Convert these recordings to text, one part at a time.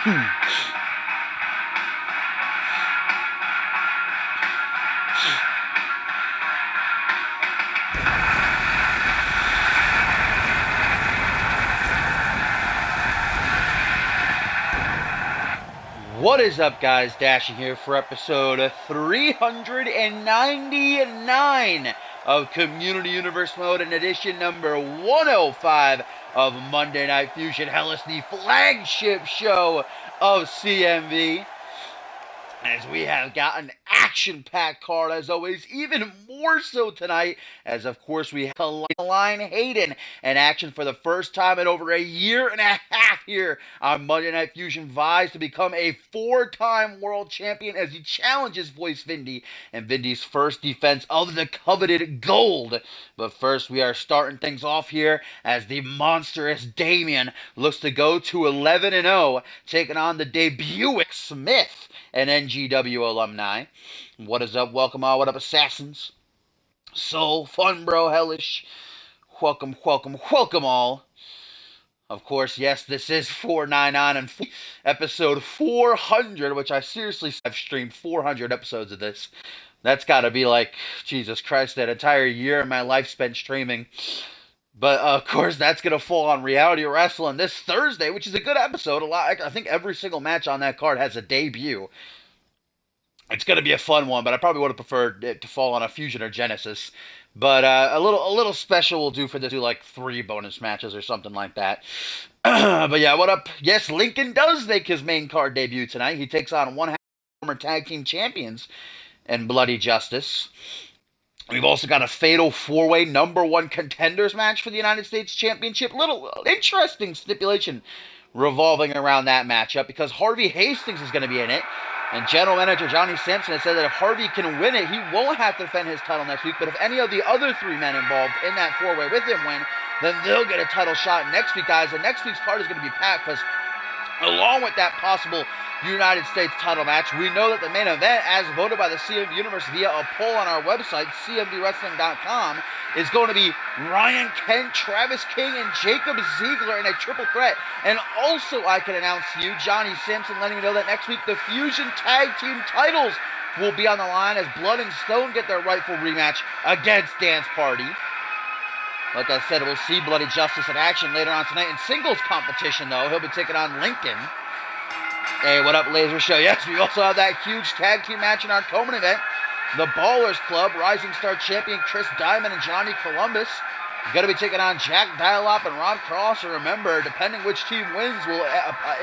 What is up, guys? Dashing here for episode 399 of Community Universe Mode and edition number 105 of Monday Night Fusion. Hell, it's the flagship show of CMV. As we have got an action-packed card, as always, even more so tonight, as of course we have Line Hayden in action for the first time in over a year and a half here on Monday Night Fusion, vies to become a 4-time world champion as he challenges Voice Vindy in Vindy's first defense of the coveted gold. But first, we are starting things off here as the monstrous Damien looks to go to 11-0, taking on the debut Smith, an NGW alumni. What is up? Welcome all. What up, assassins? So fun, bro. Hellish. Welcome all. Of course, yes, this is 499 and episode 400, which I seriously have streamed 400 episodes of this. That's got to be like, Jesus Christ, that entire year of my life spent streaming. But, of course, that's going to fall on Reality Wrestling this Thursday, which is a good episode. I think every single match on that card has a debut. It's going to be a fun one, but I probably would have preferred it to fall on a Fusion or Genesis. But a little special will do for this, do like 3 bonus matches or something like that. But yeah, what up? Yes, Lincoln does make his main card debut tonight. He takes on one half former tag team champions in Bloody Justice. We've also got a fatal 4-way #1 contenders match for the United States Championship. Little interesting stipulation revolving around that matchup because Harvey Hastings is going to be in it. And General Manager Johnny Sampson has said that if Harvey can win it, he won't have to defend his title next week. But if any of the other 3 men involved in that 4-way with him win, then they'll get a title shot next week, guys. And next week's card is going to be packed because along with that possible United States title match, we know that the main event, as voted by the CMV Universe via a poll on our website, cmvwrestling.com, is going to be Ryan Kent, Travis King, and Jacob Ziegler in a triple threat. And also, I can announce to you, Johnny Simpson letting me know that next week the Fusion Tag Team titles will be on the line as Blood and Stone get their rightful rematch against Dance Party. Like I said, we'll see Bloody Justice in action later on tonight in singles competition, though. He'll be taking on Lincoln. Hey, what up, Laser Show? Yes, we also have that huge tag team match in our Coleman event. The Ballers Club, Rising Star Champion Chris Diamond and Johnny Columbus going to be taking on Jack Dialop and Rob Cross. And remember, depending which team wins will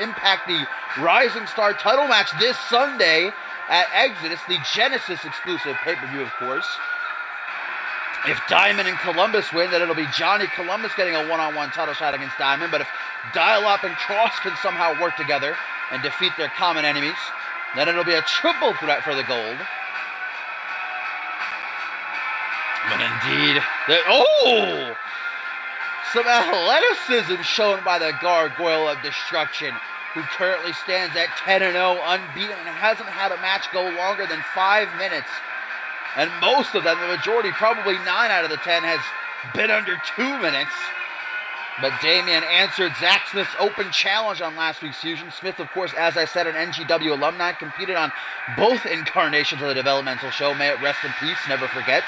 impact the Rising Star title match this Sunday at Exodus, the Genesis exclusive pay-per-view, of course. If Diamond and Columbus win, then it'll be Johnny Columbus getting a one-on-one title shot against Diamond. But if Dialop and Cross can somehow work together and defeat their common enemies, then it'll be a triple threat for the gold. But indeed, some athleticism shown by the Gargoyle of Destruction, who currently stands at 10-0 unbeaten and hasn't had a match go longer than 5 minutes. And most of them, the majority, probably 9 out of the 10, has been under 2 minutes. But Damien answered Zach Smith's open challenge on last week's Fusion. Smith, of course, as I said, an NGW alumni, competed on both incarnations of the developmental show. May it rest in peace, never forget.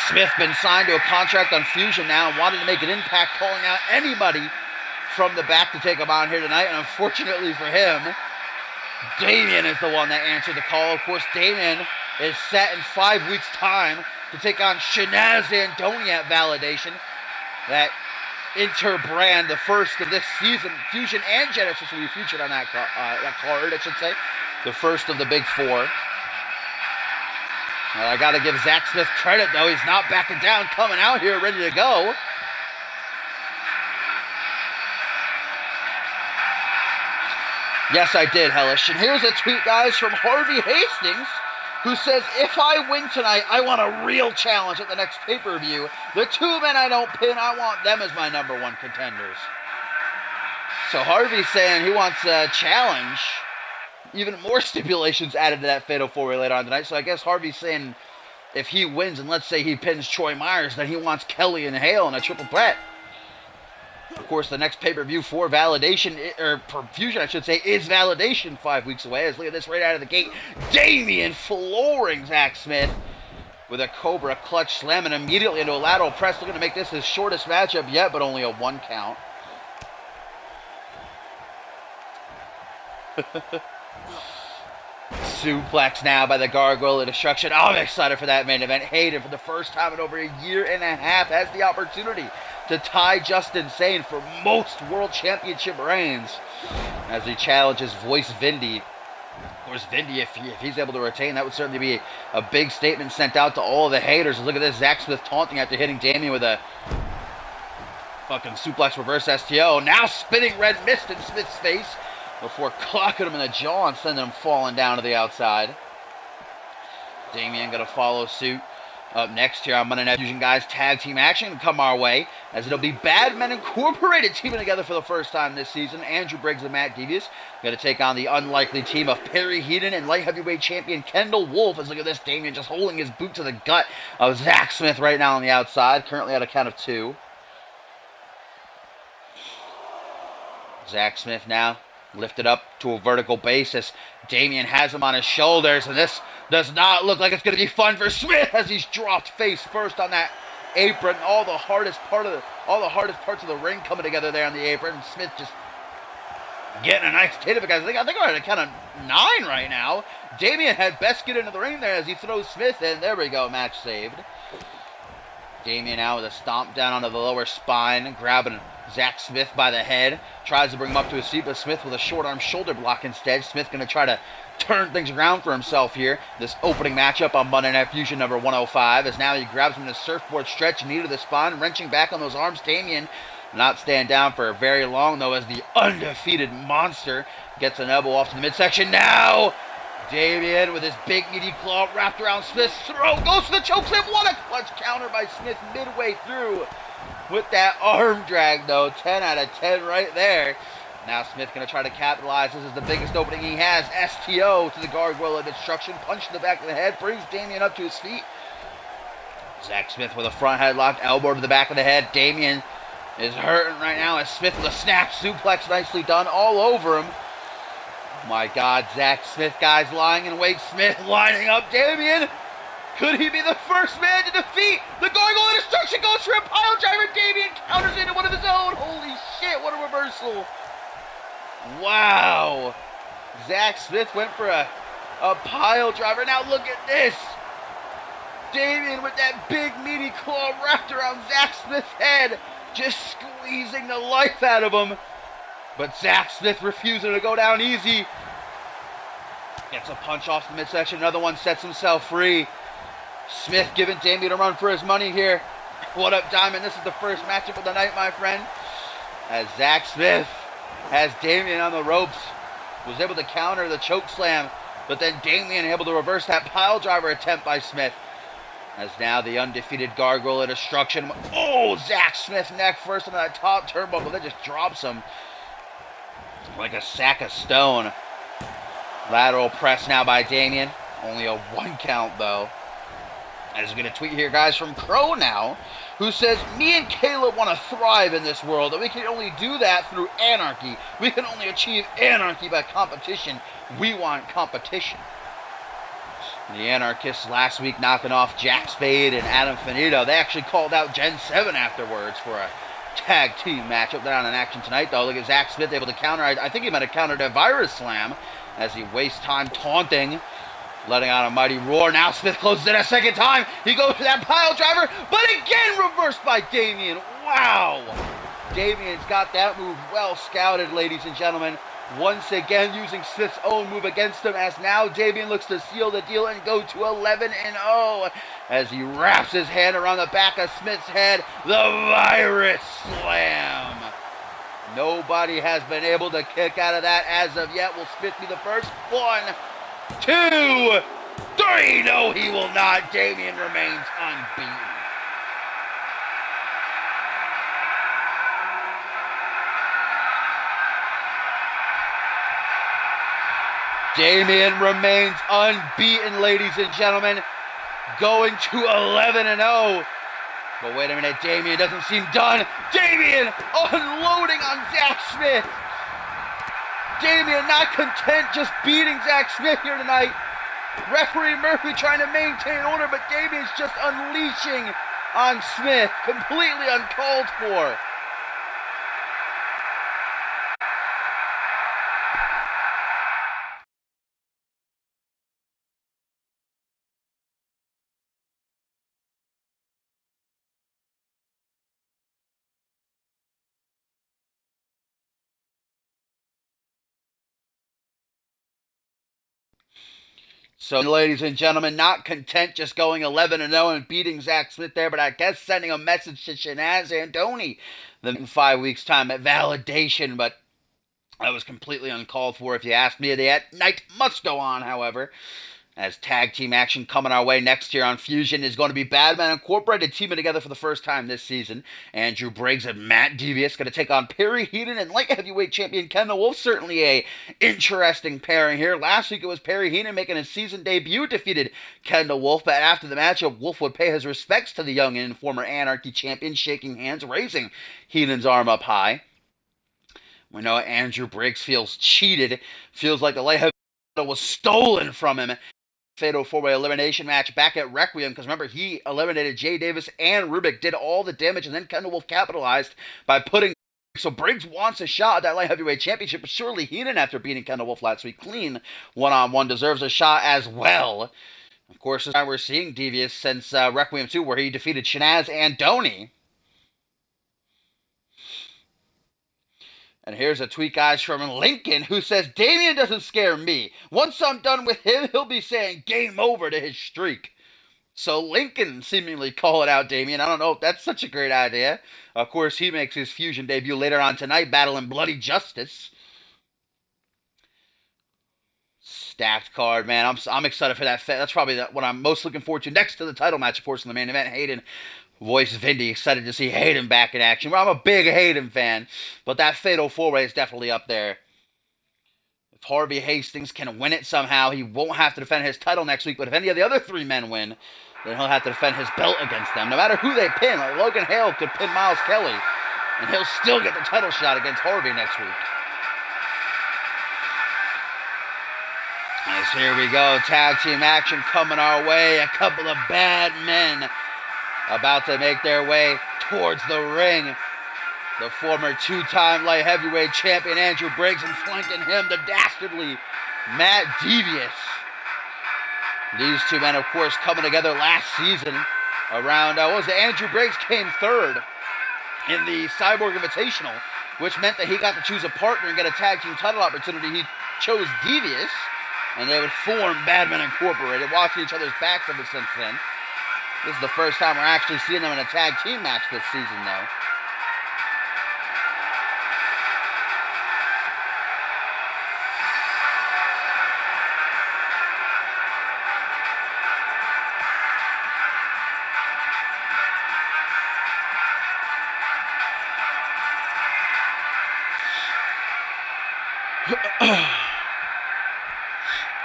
Smith been signed to a contract on Fusion now and wanted to make an impact, calling out anybody from the back to take him on here tonight. And unfortunately for him, Damien is the one that answered the call. Of course, Damien is set in 5 weeks' time to take on Shanaz Andoni at Validation. That inter-brand, the first of this season. Fusion and Genesis will be featured on that card, I should say. The first of the big 4. I got to give Zach Smith credit, though. He's not backing down, coming out here ready to go. Yes, I did, Hellish. And here's a tweet, guys, from Harvey Hastings, who says, if I win tonight, I want a real challenge at the next pay-per-view. The 2 men I don't pin, I want them as my #1 contenders. So Harvey's saying he wants a challenge. Even more stipulations added to that fatal 4-way later on tonight. So I guess Harvey's saying if he wins, and let's say he pins Troy Myers, then he wants Kelly and Hale in a triple threat. course, the next pay-per-view for Validation, or Fusion, I should say, is Validation 5 weeks away. As look at this right out of the gate. Damien flooring Zach Smith with a Cobra clutch slam and immediately into a lateral press. Looking to make this his shortest matchup yet, but only a 1 count. Suplex now by the Gargoyle of Destruction. I'm excited for that main event. Hayden, for the first time in over a year and a half, has the opportunity to tie Justin Sane for most World Championship reigns as he challenges Voice Vindy. Of course, Vindy, if he's able to retain, that would certainly be a big statement sent out to all of the haters. Look at this, Zach Smith taunting after hitting Damien with a fucking suplex reverse STO. Now spinning red mist in Smith's face before clocking him in the jaw and sending him falling down to the outside. Damien gonna follow suit. Up next here on Monday Night Fusion, guys, tag team action come our way, as it'll be Bad Men Incorporated teaming together for the first time this season. Andrew Briggs and Matt Devious going to take on the unlikely team of Perry Heaton and light heavyweight champion Kendall Wolf. As look at this, Damien just holding his boot to the gut of Zach Smith right now on the outside, currently at a count of 2. Zach Smith now lifted up to a vertical basis. Damien has him on his shoulders, and this does not look like it's going to be fun for Smith as he's dropped face first on that apron. All the hardest parts of the ring coming together there on the apron. Smith just getting a nice hit of it, guys. I think we're at a count of 9 right now. Damien had best get into the ring there as he throws Smith in. There we go, match saved. Damien now with a stomp down onto the lower spine, grabbing Zach Smith by the head. Tries to bring him up to his feet, but Smith with a short arm shoulder block instead. Smith going to try to turn things around for himself here. This opening matchup on Monday Night Fusion number 105, as now he grabs him in a surfboard stretch, knee to the spine, wrenching back on those arms. Damien not staying down for very long, though, as the undefeated monster gets an elbow off to the midsection. Now Damien with his big meaty claw wrapped around Smith's throat, goes for the chokeslam. What a clutch counter by Smith midway through with that arm drag, though. 10 out of 10 right there. Now Smith going to try to capitalize. This is the biggest opening he has. STO to the Gargoyle of Destruction. Punch to the back of the head. Brings Damien up to his feet. Zach Smith with a front headlock. Elbow to the back of the head. Damien is hurting right now as Smith with a snap suplex. Nicely done all over him. Oh my God, Zach Smith, guys, lying in wait. Smith lining up Damien. Could he be the first man to defeat the Gargoyle of Destruction? Goes for a pile driver. Damien counters into one of his own. Holy shit, what a reversal. Wow. Zach Smith went for a pile driver. Now look at this. Damien with that big meaty claw wrapped around Zach Smith's head, just squeezing the life out of him. But Zach Smith refusing to go down easy. Gets a punch off the midsection. Another one sets himself free. Smith giving Damien a run for his money here. What up, Diamond? This is the first matchup of the night, my friend. As Zach Smith has Damien on the ropes. Was able to counter the choke slam, but then Damien able to reverse that pile driver attempt by Smith. As now the undefeated Gargoyle of Destruction. Oh, Zach Smith neck first on that top turnbuckle. That just drops him like a sack of stone. Lateral press now by Damien. Only a 1 count, though. As we're going to tweet here, guys, from Crow now, who says, me and Caleb want to thrive in this world, and we can only do that through anarchy. We can only achieve anarchy by competition. We want competition. The Anarchists last week knocking off Jack Spade and Adam Finito. They actually called out Gen 7 afterwards for a tag team matchup. They're not in action tonight, though. Look at Zach Smith able to counter. I think he might have countered a Virus Slam as he wastes time taunting, letting out a mighty roar. Now Smith closes it a second time. He goes for that pile driver, but again reversed by Damien. Wow. Damien's got that move well scouted, ladies and gentlemen. Once again using Smith's own move against him, as now Damien looks to seal the deal and go to 11-0 as he wraps his hand around the back of Smith's head. The Virus Slam. Nobody has been able to kick out of that as of yet. Will Smith be the first? 1, 2, 3. No, he will not. Damien remains unbeaten. Damien remains unbeaten, ladies and gentlemen, going to 11-0. But wait a minute, Damien doesn't seem done. Damien unloading on Zach Smith. Damien not content just beating Zach Smith here tonight. Referee Murphy trying to maintain order, but Damien's just unleashing on Smith. Completely uncalled for. So, ladies and gentlemen, not content just going 11-0 and beating Zach Smith there, but I guess sending a message to Shanaz Andoni in 5 weeks' time at Validation, but that was completely uncalled for if you ask me. The night must go on, however, as tag team action coming our way next year on Fusion is going to be Badman Incorporated teaming together for the first time this season. Andrew Briggs and Matt Devious going to take on Perry Heenan and light heavyweight champion Kendall Wolf. Certainly a interesting pairing here. Last week it was Perry Heenan making his season debut, defeated Kendall Wolf, but after the matchup, Wolf would pay his respects to the young and former Anarchy champion, shaking hands, raising Heenan's arm up high. We know Andrew Briggs feels cheated, feels like the light heavyweight title was stolen from him. Fatal 4-way elimination match back at Requiem, because remember, he eliminated Jay Davis and Rubik, did all the damage, and then Kendall Wolf capitalized by putting... So Briggs wants a shot at that light heavyweight championship, but surely Heenan, after beating Kendall Wolf last week clean, one-on-one, deserves a shot as well. Of course, this time we're seeing Devious since Requiem 2, where he defeated Shanaz Andoni. And here's a tweet, guys, from Lincoln, who says, Damien doesn't scare me. Once I'm done with him, he'll be saying game over to his streak. So Lincoln seemingly calling out Damien. I don't know if that's such a great idea. Of course, he makes his Fusion debut later on tonight, battling Bloody Justice. Stacked card, man. I'm excited for that. That's probably what I'm most looking forward to next to the title match, of course, in the main event. Hayden voice Vindy, excited to see Hayden back in action. Well, I'm a big Hayden fan, but that Fatal 4-Way is definitely up there. If Harvey Hastings can win it somehow, he won't have to defend his title next week, but if any of the other 3 men win, then he'll have to defend his belt against them. No matter who they pin, like Logan Hale could pin Miles Kelly, and he'll still get the title shot against Harvey next week. As here we go, tag team action coming our way. A couple of bad men about to make their way towards the ring. The former 2-time light heavyweight champion Andrew Briggs, and flanking him, the dastardly Matt Devious. These 2 men, of course, coming together last season around, Andrew Briggs came 3rd in the Cyborg Invitational, which meant that he got to choose a partner and get a tag team title opportunity. He chose Devious, and they would form Badman Incorporated, watching each other's backs ever since then. This is the first time we're actually seeing them in a tag team match this season, though.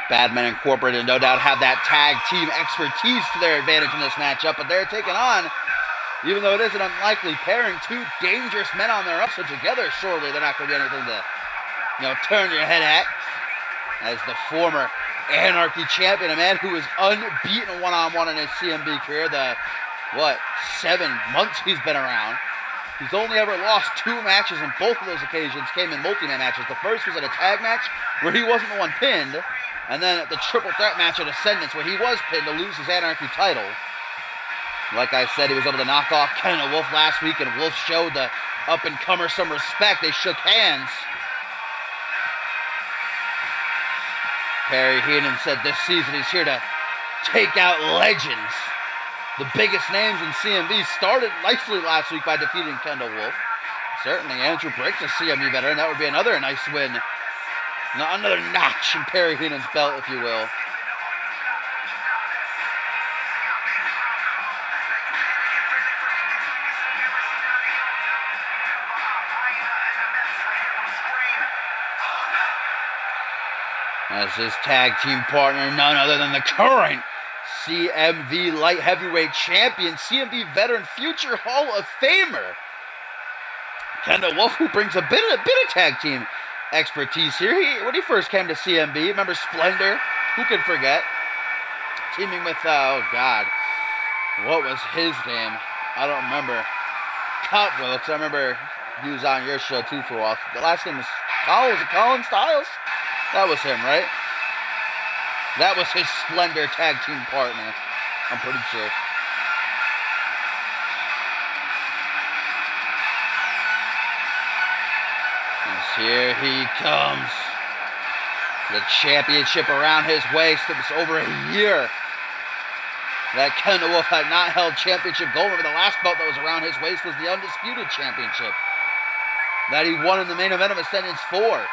Badman Incorporated no doubt have that tag team expertise to their advantage in this matchup, but they're taking on, even though it is an unlikely pairing, 2 dangerous men on their own, so together surely they're not going to be anything to, turn your head at. As the former Anarchy champion, a man who is unbeaten one-on-one in his CMV career, 7 months he's been around. He's only ever lost 2 matches, and both of those occasions came in multi-man matches. The first was at a tag match where he wasn't the one pinned, and then at the triple threat match at Ascendance where he was pinned to lose his Anarchy title. Like I said, he was able to knock off Kendall Wolf last week, and Wolf showed the up-and-comer some respect. They shook hands. Perry Heenan said this season he's here to take out legends. The biggest names in CMV started nicely last week by defeating Kendall Wolf. Certainly Andrew Briggs, a CMV veteran. That would be another nice win. Another notch in Perry Heenan's belt, if you will. As his tag team partner, none other than the current CMV light heavyweight champion, CMV veteran, future Hall of Famer, Kendall Wolf, who brings a bit of tag team expertise here. When he first came to CMV, remember Splendor? Who can forget? Teaming with, oh God, what was his name? I don't remember. Cotwell, because I remember he was on your show too for a while. The last name was Colin Styles? That was him, right? That was his Splendor tag team partner, I'm pretty sure. Here he comes. The championship around his waist. It was over a year that Kendall Wolf had not held championship gold. Remember, the last belt that was around his waist was the Undisputed Championship that he won in the main event of Ascendance 4. That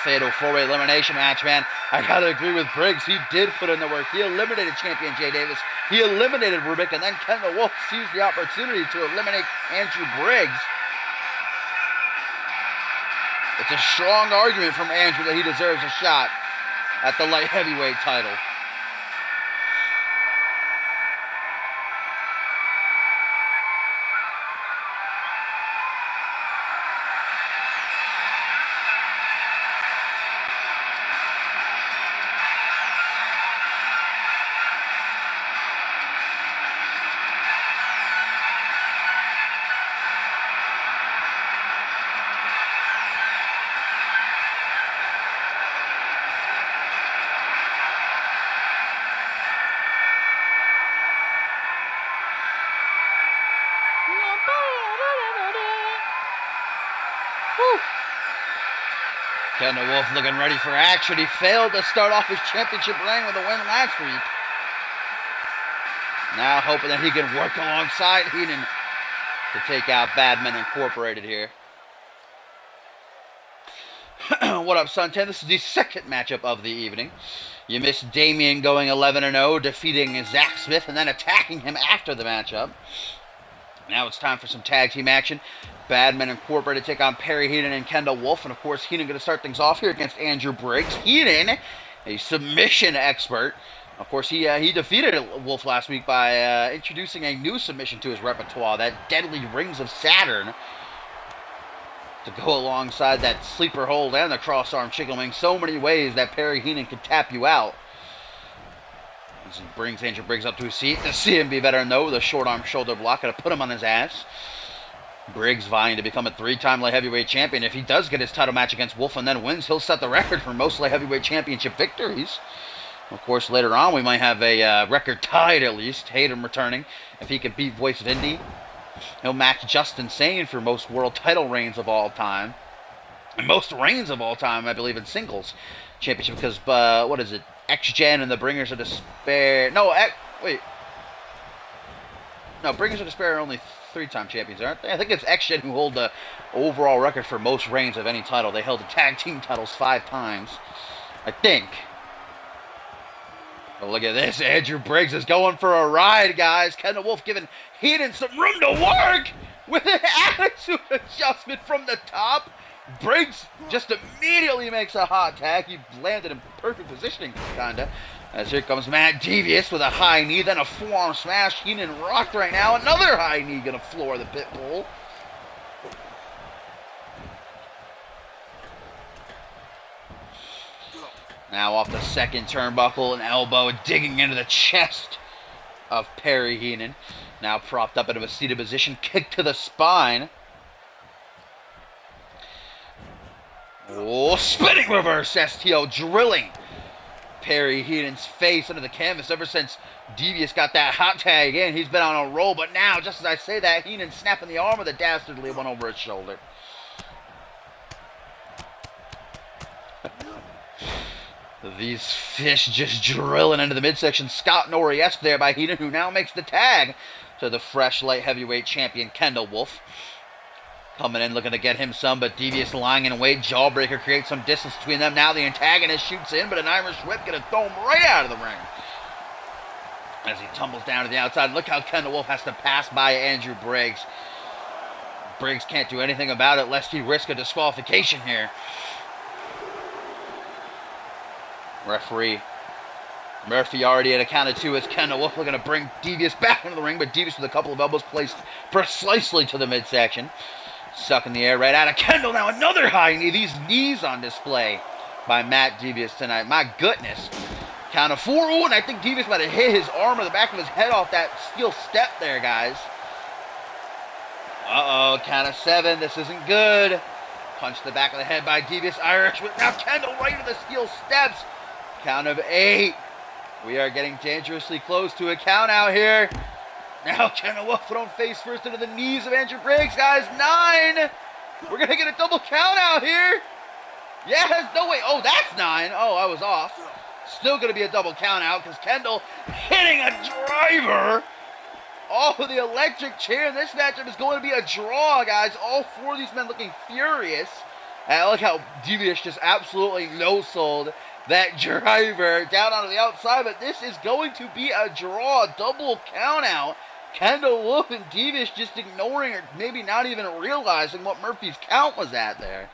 fatal four-way elimination match, man. I gotta agree with Briggs. He did put in the work. He eliminated champion Jay Davis. He eliminated Rubik, and then Kendall Wolf seized the opportunity to eliminate Andrew Briggs. It's a strong argument from Andrew that he deserves a shot at the light heavyweight title. Kendall Wolf looking ready for action. He failed to start off his championship reign with a win last week. Now hoping that he can work alongside Heenan to take out Badman Incorporated here. What up, Suntan? This is the second matchup of the evening. You missed Damien going 11-0, defeating Zach Smith and then attacking him after the matchup. Now it's time for some tag team action. Badman Incorporated take on Perry Heenan and Kendall Wolf. And, of course, Heenan going to start things off here against Andrew Briggs. Heenan, a submission expert. Of course, he defeated Wolf last week by introducing a new submission to his repertoire, that Deadly Rings of Saturn, to go alongside that sleeper hold and the cross-arm chicken wing. So many ways that Perry Heenan can tap you out. This brings Andrew Briggs up to his seat. The CMV veteran, though, with a short-arm shoulder block, going to put him on his ass. Briggs vying to become a three-time light heavyweight champion. If he does get his title match against Wolf and then wins, he'll set the record for most light heavyweight championship victories. Of course, later on, we might have a record tied, at least. Hayden returning. If he can beat Voice of Indy, he'll match Justin Sane for most world title reigns of all time. And most reigns of all time, I believe, in singles championship. Because, what is it? X-Gen and the Bringers of Despair. No, wait. No, Bringers of Despair are only three-time champions, aren't they? I think it's X-Gen who hold the overall record for most reigns of any title. They held the tag team titles 5 times, I think. But look at this. Andrew Briggs is going for a ride, guys. Kendall Wolf giving Heenan some room to work with an attitude adjustment from the top. Briggs just immediately makes a hot tag. He landed in perfect positioning, kinda. As here comes Matt Devious with a high knee, then a forearm smash. Heenan rocked right now. Another high knee gonna floor the pit bull. Now off the second turnbuckle, an elbow digging into the chest of Perry Heenan. Now propped up into a seated position, kick to the spine. Oh, spinning reverse STO, drilling Perry Heenan's face into the canvas. Ever since Devious got that hot tag in, he's been on a roll. But now, just as I say that, Heenan snapping the arm of the dastardly one over his shoulder. These fish just drilling into the midsection. Scott Norrie-esque there by Heenan, who now makes the tag to the fresh light heavyweight champion, Kendall Wolf. Coming in, looking to get him some, but Devious lying in wait. Jawbreaker creates some distance between them. Now the antagonist shoots in, but an Irish whip gonna throw him right out of the ring. As he tumbles down to the outside, look how Kendall Wolf has to pass by Andrew Briggs. Briggs can't do anything about it lest he risk a disqualification here. Referee Murphy already at a count of 2 as Kendall Wolf looking to bring Devious back into the ring, but Devious with a couple of elbows placed precisely to the midsection. Sucking the air right out of Kendall. Now another high knee. These knees on display by Matt Devious tonight. My goodness. Count of 4. Ooh, and I think Devious might have hit his arm or the back of his head off that steel step there, guys. Uh-oh, count of 7. This isn't good. Punch to the back of the head by Devious Irish. Now Kendall right into the steel steps. Count of 8. We are getting dangerously close to a count out here. Now Kendall Wolf thrown face first into the knees of Andrew Briggs, guys. 9. We're going to get a double count out here. Yes, no way. Oh, that's 9. Oh, I was off. Still going to be a double count out because Kendall hitting a driver. Oh, the electric chair. This matchup is going to be a draw, guys. All 4 of these men looking furious. And I like how Devious just absolutely no-sold that driver down onto the outside, but this is going to be a draw, double count out. Kendall Wolf and Devious just ignoring or maybe not even realizing what Murphy's count was at there.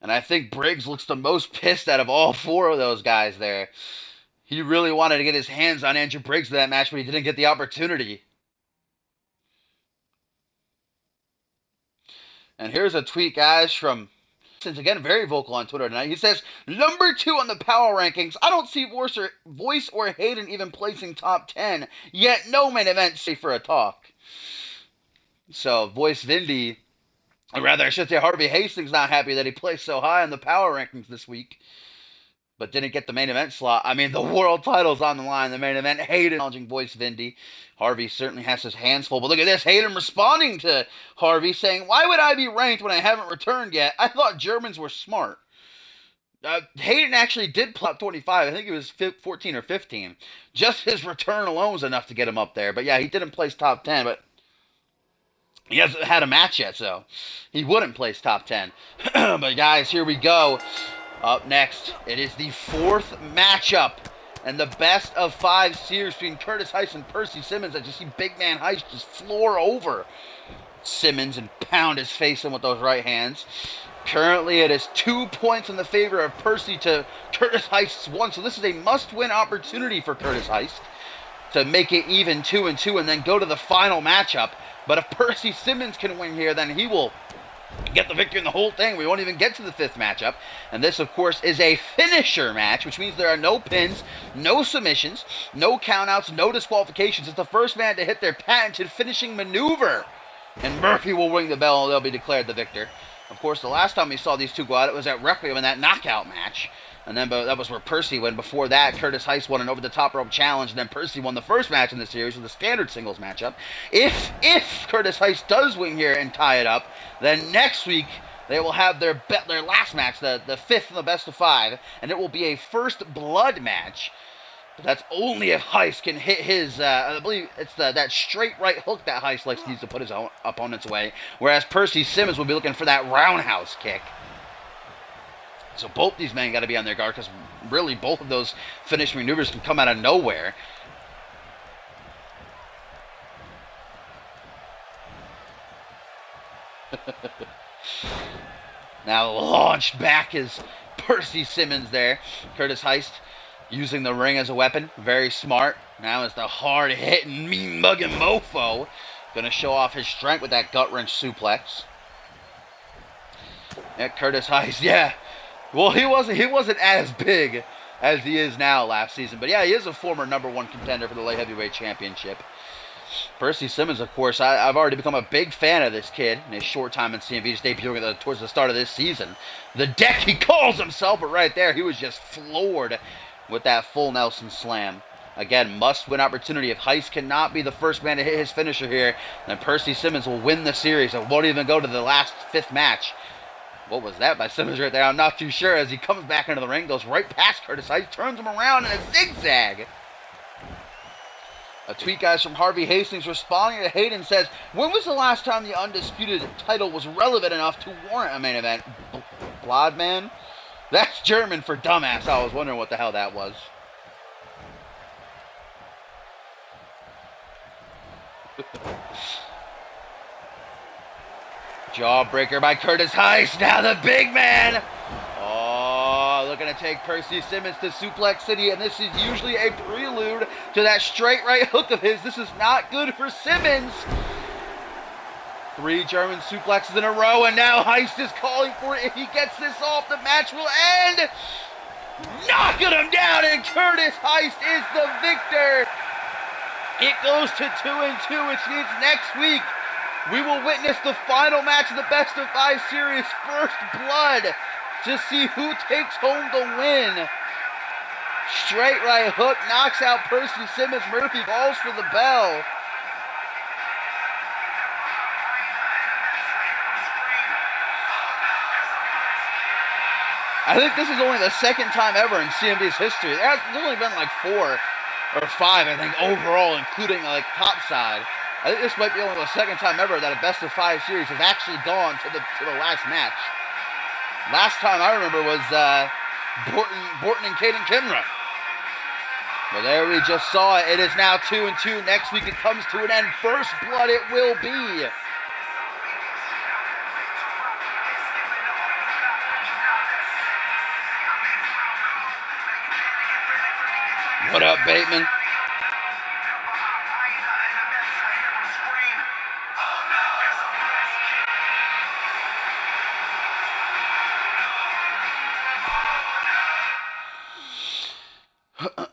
And I think Briggs looks the most pissed out of all 4 of those guys there. He really wanted to get his hands on Andrew Briggs in that match, but he didn't get the opportunity. And here's a tweet, guys, from, since again, very vocal on Twitter tonight. He says, number 2 on the power rankings. I don't see Voice or Hayden even placing top 10, yet no main event safe for a talk. So, Voice Vindy, or rather, I should say Harvey Hastings not happy that he placed so high on the power rankings this week, but didn't get the main event slot. I mean, the world title's on the line. The main event, Hayden challenging Voice Vindy. Harvey certainly has his hands full. But look at this. Hayden responding to Harvey saying, why would I be ranked when I haven't returned yet? I thought Germans were smart. Hayden actually did play up 25. I think it was 14 or 15. Just his return alone was enough to get him up there. But yeah, he didn't place top 10. But he hasn't had a match yet, so he wouldn't place top 10. But guys, here we go. Up next, it is the 4th matchup and the best of 5 series between Curtis Heist and Percy Simmons. I just see big man Heist just floor over Simmons and pound his face in with those right hands. Currently, it is 2 points in the favor of Percy to Curtis Heist's 1. So this is a must-win opportunity for Curtis Heist to make it even 2-2 and then go to the final matchup. But if Percy Simmons can win here, then he will get the victory in the whole thing. We won't even get to the 5th matchup. And this, of course, is a finisher match, which means there are no pins, no submissions, no countouts, no disqualifications. It's the first man to hit their patented finishing maneuver. And Murphy will ring the bell and they'll be declared the victor. Of course, the last time we saw these two go out, it was at Requiem in that knockout match. And then that was where Percy won. Before that, Curtis Heist won an over-the-top rope challenge, and then Percy won the first match in the series with a standard singles matchup. If Curtis Heist does win here and tie it up, then next week they will have their last match, the 5th in the best of 5, and it will be a first blood match. But that's only if Heist can hit his, I believe it's that straight right hook that Heist likes to use to put his own opponent's away, whereas Percy Simmons will be looking for that roundhouse kick. So both these men got to be on their guard because really both of those finish maneuvers can come out of nowhere. Now launched back is Percy Simmons there. Curtis Heist using the ring as a weapon. Very smart. Now is the hard-hitting, mean-mugging mofo going to show off his strength with that gut-wrench suplex. Yeah, Curtis Heist, yeah. Well, he wasn't as big as he is now last season. But yeah, he is a former #1 contender for the light heavyweight championship. Percy Simmons, of course, I've already become a big fan of this kid in his short time in CMV, just debuting towards the start of this season. The Deck, he calls himself, but right there, he was just floored with that full Nelson slam. Again, must-win opportunity. If Heist cannot be the first man to hit his finisher here, then Percy Simmons will win the series and won't even go to the last 5th match. What was that by Simmons right there? I'm not too sure. As he comes back into the ring, goes right past Curtis Heist, turns him around in a zigzag. A tweet, guys, from Harvey Hastings responding to Hayden says, when was the last time the Undisputed title was relevant enough to warrant a main event? Blodman? That's German for dumbass. I was wondering what the hell that was. Jawbreaker by Curtis Heist. Now the big man. Oh, looking to take Percy Simmons to Suplex City, and this is usually a prelude to that straight right hook of his. This is not good for Simmons. 3 German suplexes in a row, and now Heist is calling for it. If he gets this off, the match will end. Knocking him down, and Curtis Heist is the victor. It goes to 2-2, which means next week we will witness the final match of the Best of 5 series, First Blood, to see who takes home the win. Straight right hook knocks out Percy Simmons. Murphy falls for the bell. I think this is only the second time ever in CMV's history. There's only been like 4 or 5, I think, overall, including like topside. I think this might be only the second time ever that a Best of 5 series has actually gone to the last match. Last time I remember was Borton and Caden Kimra. But there we just saw it. It is now 2-2. Next week it comes to an end. First Blood it will be. What up, Bateman?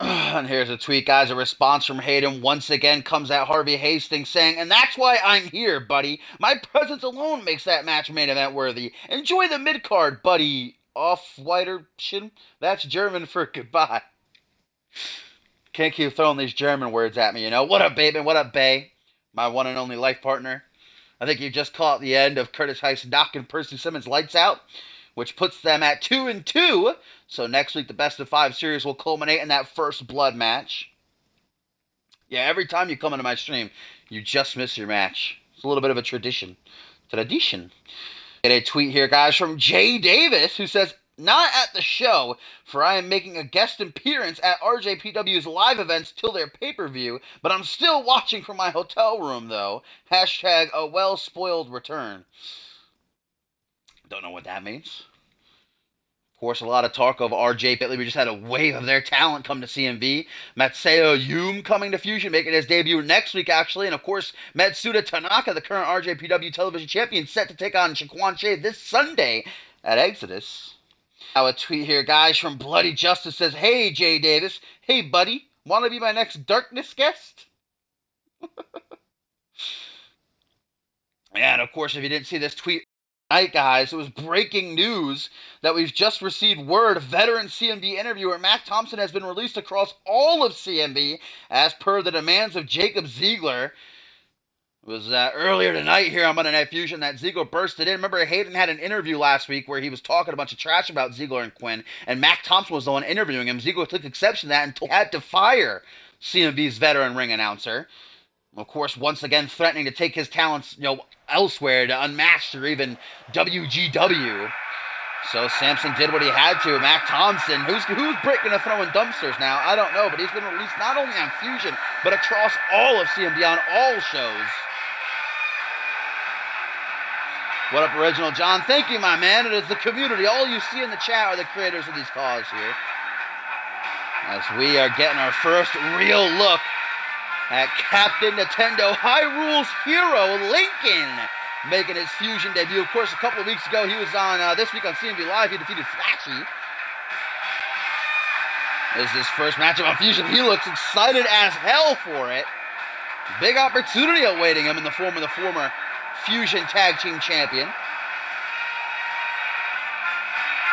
And here's a tweet, guys. A response from Hayden once again comes at Harvey Hastings saying, "And that's why I'm here, buddy. My presence alone makes that match main event worthy. Enjoy the mid-card, buddy. Off-whiter shin." That's German for goodbye. Can't keep throwing these German words at me, you know. What up, Bateman? What up, Bay? My one and only life partner. I think you just caught the end of Curtis Heist knocking Percy Simmons lights out, which puts them at 2-2. So next week, the Best of 5 series will culminate in that First Blood match. Yeah, every time you come into my stream, you just miss your match. It's a little bit of a tradition. Tradition. Get a tweet here, guys, from Jay Davis, who says, "Not at the show, for I am making a guest appearance at RJPW's live events till their pay-per-view, but I'm still watching from my hotel room, though. Hashtag a well-spoiled return." Don't know what that means. Of course, a lot of talk of RJ Pitley. We just had a wave of their talent come to CMV. Matseo Yume coming to Fusion, making his debut next week, actually. And, of course, Matsuda Tanaka, the current RJPW television champion, set to take on Shaquan Shea this Sunday at Exodus. Now a tweet here, guys, from Bloody Justice says, "Hey, Jay Davis. Hey, buddy. Want to be my next Darkness guest?" And, of course, if you didn't see this tweet tonight, guys, it was breaking news that we've just received word veteran CMV interviewer Mac Thompson has been released across all of CMV as per the demands of Jacob Ziegler. It was earlier tonight here on Monday Night Fusion that Ziegler bursted in. Remember, Hayden had an interview last week where he was talking a bunch of trash about Ziegler and Quinn, and Mac Thompson was the one interviewing him. Ziegler took exception to that and had to fire CMV's veteran ring announcer. Of course, once again threatening to take his talents, elsewhere to Unmatched or even WGW. So Sampson did what he had to. Mac Thompson, who's Britt going to throw in dumpsters now? I don't know, but he's been released not only on Fusion, but across all of CMV on all shows. What up, Original John? Thank you, my man. It is the community. All you see in the chat are the creators of these calls here. As we are getting our first real look at Captain Nintendo Hyrule's hero, Lincoln, making his Fusion debut. Of course, a couple of weeks ago, he was on, this week on CMV Live, he defeated Flashy. This is his first matchup on Fusion. He looks excited as hell for it. Big opportunity awaiting him in the form of the former Fusion Tag Team Champion.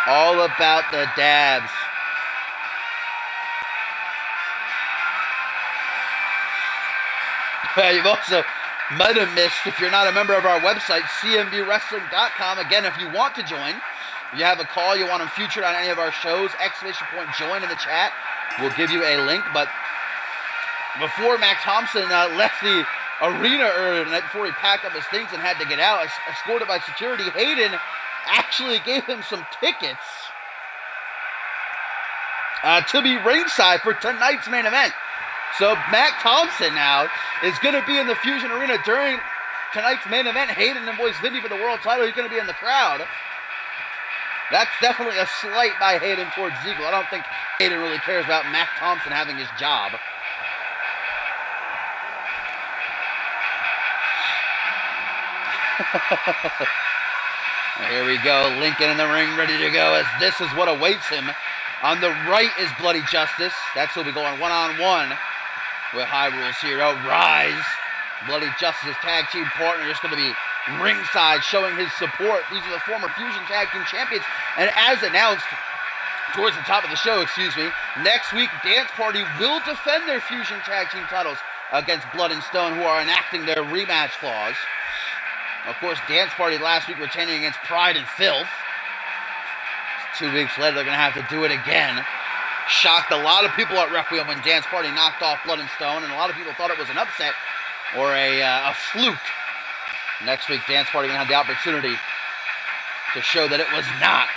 All about the dabs. You've also might have missed, if you're not a member of our website, cmvwrestling.com. Again, if you want to join, if you have a call, you want them featured on any of our shows, exclamation point join in the chat. We'll give you a link. But before Mac Thompson left the arena earlier tonight, before he packed up his things and had to get out, escorted by security, Hayden actually gave him some tickets to be ringside for tonight's main event. So Mac Thompson now is going to be in the Fusion Arena during tonight's main event, Hayden and Boyce Vindy for the world title. He's going to be in the crowd. That's definitely a slight by Hayden towards Ziegler. I don't think Hayden really cares about Mac Thompson having his job. Here we go. Lincoln in the ring, ready to go, as this is what awaits him. On the right is Bloody Justice. That's who'll be going one-on-one with High Rules Hero. Rise. Bloody Justice's tag team partner is going to be ringside, showing his support. These are the former Fusion Tag Team Champions. And as announced towards the top of the show, next week, Dance Party will defend their Fusion Tag Team titles against Blood and Stone, who are enacting their rematch clause. Of course, Dance Party last week retaining against Pride and Filth. 2 weeks later, they're going to have to do it again. Shocked a lot of people at Requiem when Dance Party knocked off Blood and Stone, and a lot of people thought it was an upset or a fluke. Next week, Dance Party going to have the opportunity to show that it was not.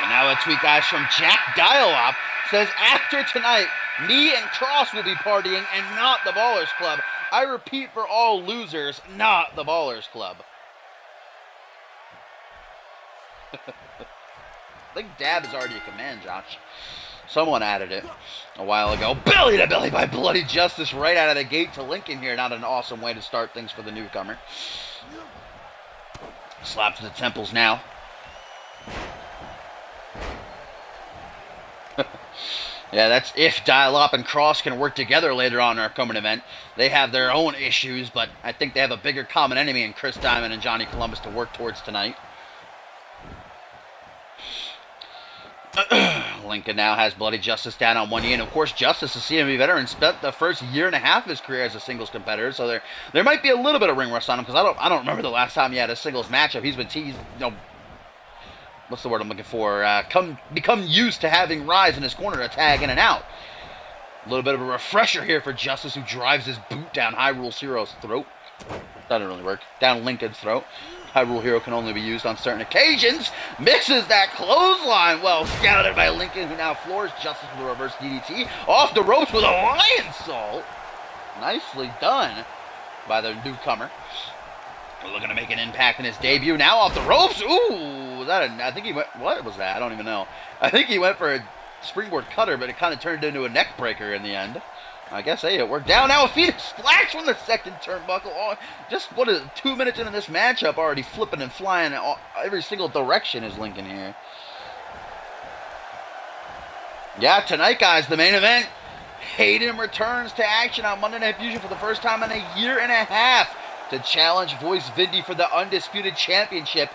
And now a tweet, guys, from Jack Dialop says, after tonight, me and Cross will be partying and not the Ballers Club. I repeat for all losers, not the Ballers Club. I think dab is already a command, Josh. Someone added it a while ago. Belly to belly by Bloody Justice right out of the gate to Lincoln here. Not an awesome way to start things for the newcomer. Slap to the temples now. Yeah, that's if Dial-Up and Cross can work together later on in our coming event. They have their own issues, but I think they have a bigger common enemy in Chris Diamond and Johnny Columbus to work towards tonight. Lincoln now has Bloody Justice down on one knee, and of course Justice, a CMV veteran, spent the first year and a half of his career as a singles competitor, so there might be a little bit of ring rust on him, because I don't remember the last time he had a singles matchup. He's been teased, what's the word I'm looking for? Become used to having Rise in his corner to tag in and out. A little bit of a refresher here for Justice, who drives his boot down High Rule Hero's throat. That didn't really work. Down Lincoln's throat. High Rule Hero can only be used on certain occasions. Misses that clothesline. Well scouted by Lincoln, who now floors Justice with a reverse DDT. Off the ropes with a lion salt. Nicely done by the newcomer. We're looking to make an impact in his debut. Now off the ropes. Ooh, I think he went, what was that? I don't even know. I think he went for a springboard cutter, but it kind of turned into a neck breaker in the end. I guess, hey, it worked. Down now, a Phoenix Splash from the second turnbuckle. Oh, just, 2 minutes into this matchup, already flipping and flying every single direction is Lincoln here. Yeah, tonight, guys, the main event. Hayden returns to action on Monday Night Fusion for the first time in a year and a half to challenge Boyce Vindy for the Undisputed Championship.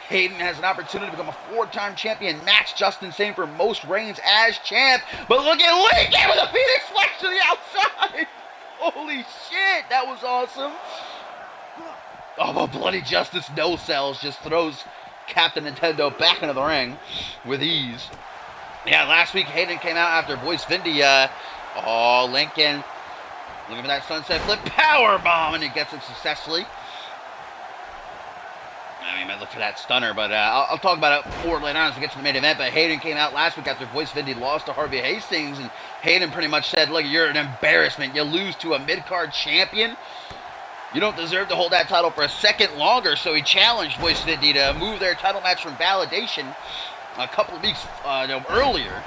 Hayden has an opportunity to become a 4-time champion, match Justin Sane for most reigns as champ. But look at Lincoln with a Phoenix Splash to the outside. Holy shit, that was awesome. Oh, but Bloody Justice no sells, just throws Captain Nintendo back into the ring with ease. Yeah, last week Hayden came out after Boyce Vindy. Lincoln looking for that sunset flip power bomb, and he gets it successfully. I mean, I might look for that stunner, but I'll talk about it more later on as we get to the main event. But Hayden came out last week after Boyce Vindy lost to Harvey Hastings, and Hayden pretty much said, look, you're an embarrassment. You lose to a mid-card champion. You don't deserve to hold that title for a second longer. So he challenged Boyce Vindy to move their title match from Validation a couple of weeks earlier.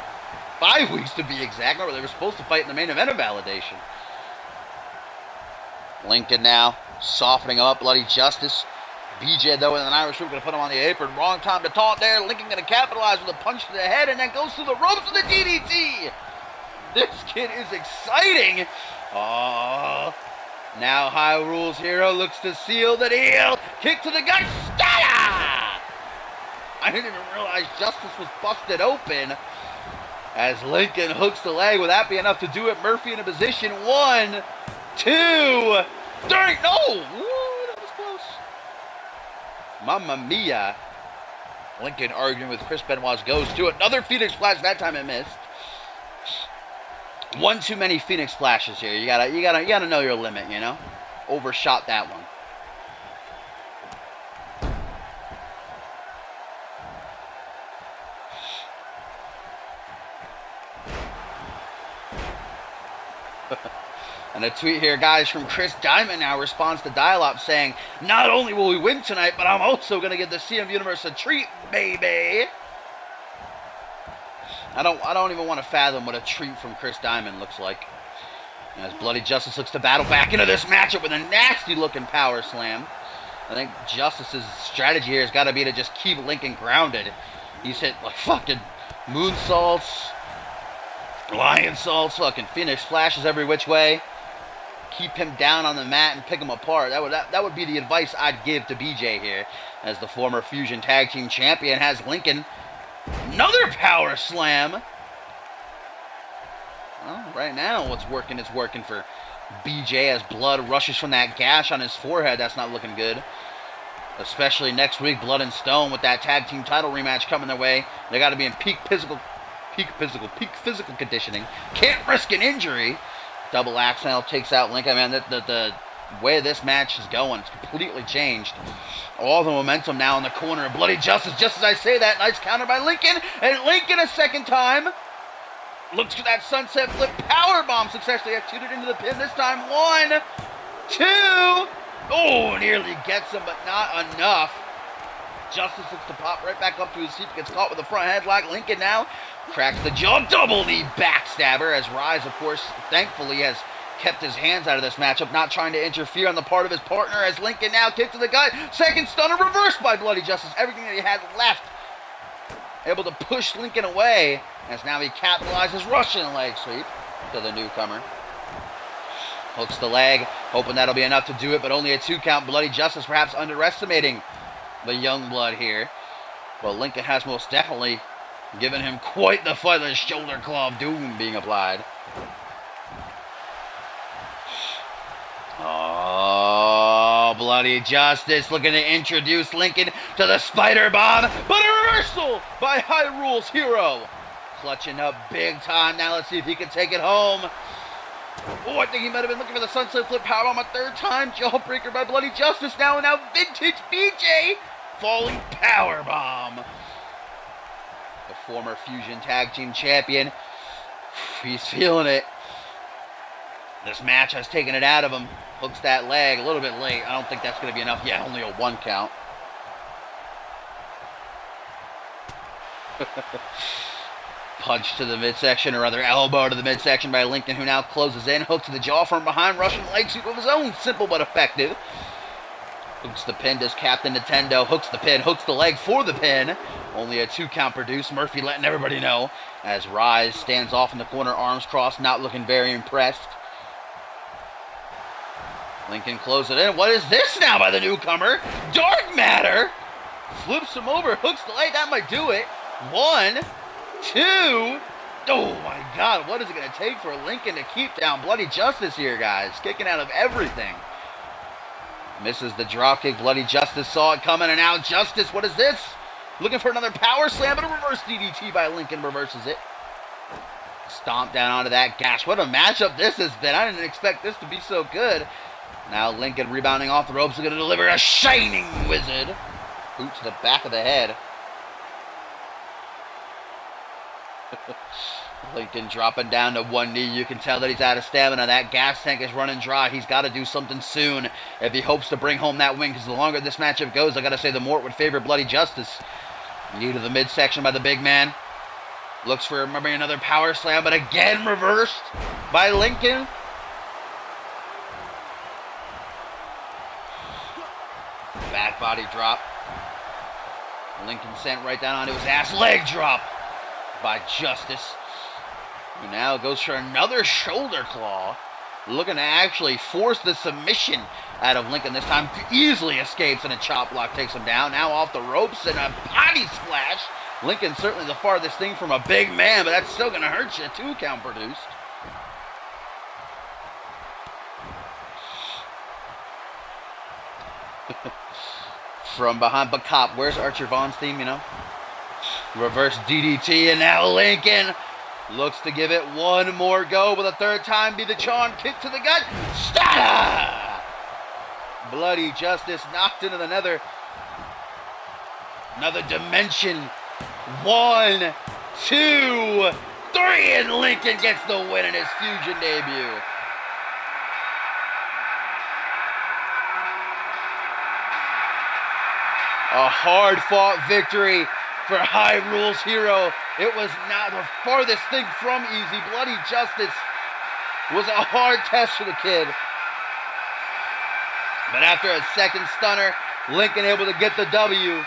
5 weeks to be exact. Remember, they were supposed to fight in the main event of Validation. Lincoln now softening up Bloody Justice. BJ, though, in an Irish whip, going to put him on the apron. Wrong time to taunt there. Lincoln going to capitalize with a punch to the head and then goes through the ropes with a DDT. This kid is exciting. Oh, now High Rules Hero looks to seal the deal. Kick to the gut. Scatter! I didn't even realize Justice was busted open. As Lincoln hooks the leg. Will that be enough to do it? Murphy in a position. 1, 2, 3. No! Mamma mia. Lincoln arguing with Chris Benoit's ghost to another Phoenix Splash. That time it missed. One too many Phoenix Splashes here. You gotta know your limit, you know? Overshot that one. And a tweet here, guys, from Chris Diamond now responds to Dial-Up saying, "Not only will we win tonight, but I'm also going to give the CMV Universe a treat, baby." I don't even want to fathom what a treat from Chris Diamond looks like. As Bloody Justice looks to battle back into this matchup with a nasty-looking power slam. I think Justice's strategy here has got to be to just keep Lincoln grounded. He's hit like fucking moonsaults, lion salts, fucking Phoenix splashes every which way. Keep him down on the mat and pick him apart. That would be the advice I'd give to BJ here, as the former Fusion Tag Team Champion has Lincoln. Another power slam. Well, right now what's working is working for BJ as blood rushes from that gash on his forehead. That's not looking good. Especially next week, Blood and Stone with that tag team title rematch coming their way. They got to be in peak physical conditioning. Can't risk an injury. Double axe handle takes out Lincoln. Man, the way this match is going, it's completely changed. All the momentum now in the corner of Bloody Justice. Just as I say that, nice counter by Lincoln. And Lincoln a second time. Looks for that sunset flip powerbomb, successfully executed into the pin. This time, 1, 2. Oh, nearly gets him, but not enough. Justice looks to pop right back up to his feet. Gets caught with a front headlock. Lincoln now cracks the jaw. Double knee backstabber as Rise, of course, thankfully has kept his hands out of this matchup, not trying to interfere on the part of his partner as Lincoln now kicked to the gut. Second stunner reversed by Bloody Justice. Everything that he had left. Able to push Lincoln away as now he capitalizes Russian leg sweep to the newcomer. Hooks the leg, hoping that'll be enough to do it, but only a 2 count. Bloody Justice perhaps underestimating the young blood here. Well, Lincoln has most definitely given him quite the fight. The shoulder claw of doom being applied. Oh, Bloody Justice looking to introduce Lincoln to the spider bomb, but a reversal by Hyrule's hero. Clutching up big time. Now let's see if he can take it home. Oh, I think he might have been looking for the sunset flip powerbomb a third time. Jawbreaker by Bloody Justice now, and now vintage BJ falling powerbomb. The former Fusion Tag Team Champion. He's feeling it. This match has taken it out of him. Hooks that leg a little bit late. I don't think that's going to be enough. Yeah, only a 1 count. Punch to the midsection, or rather elbow to the midsection by Lincoln, who now closes in. Hook to the jaw from behind. Russian leg sweep of his own. Simple but effective. Hooks the pin, does Captain Nintendo. Hooks the pin, hooks the leg for the pin. Only a 2 count produced. Murphy letting everybody know as Rise stands off in the corner, arms crossed, not looking very impressed. Lincoln closes it in. What is this now by the newcomer? Dark Matter. Flips him over, hooks the leg. That might do it. 1, 2. Oh my God, what is it going to take for Lincoln to keep down Bloody Justice here, guys? Kicking out of everything. Misses the dropkick. Bloody Justice saw it coming, and now Justice, what is this? Looking for another power slam, but a reverse DDT by Lincoln reverses it. Stomp down onto that gash. What a matchup this has been. I didn't expect this to be so good. Now Lincoln rebounding off the ropes is going to deliver a shining wizard. Boot to the back of the head. Lincoln dropping down to 1 knee. You can tell that he's out of stamina. That gas tank is running dry. He's got to do something soon if he hopes to bring home that win, because the longer this matchup goes, I got to say the more it would favor Bloody Justice. Knee to the midsection by the big man. Looks for maybe another power slam, but again reversed by Lincoln. Back body drop. Lincoln sent right down onto his ass. Leg drop by Justice. Who now goes for another shoulder claw. Looking to actually force the submission out of Lincoln this time. Easily escapes, and a chop block takes him down. Now off the ropes and a body splash. Lincoln certainly the farthest thing from a big man, but that's still going to hurt you. 2 count produced. From behind, but Cop, where's Archer Vaughn's theme, you know? Reverse DDT, and now Lincoln looks to give it one more go, but the third time be the charm. Kick to the gut. Stada! Bloody Justice knocked into another dimension. 1, 2, 3, and Lincoln gets the win in his Fusion debut. A hard-fought victory for High Rules Hero. It was not the farthest thing from easy. Bloody Justice was a hard test for the kid. But after a second stunner, Lincoln able to get the W.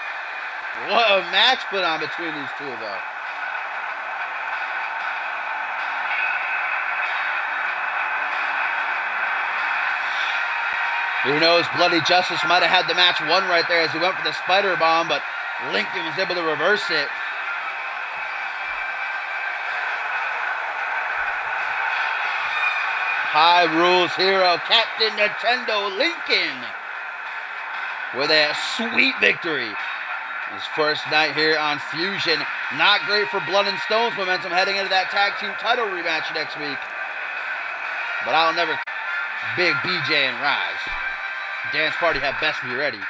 What a match put on between these two, though. Who knows, Bloody Justice might have had the match won right there as he went for the spider bomb, but Lincoln was able to reverse it. High Rules Hero, Captain Nintendo Lincoln, with a sweet victory. His first night here on Fusion. Not great for Blood and Stone's momentum heading into that tag team title rematch next week. But I'll never big BJ and Rise. Dance Party had best be ready.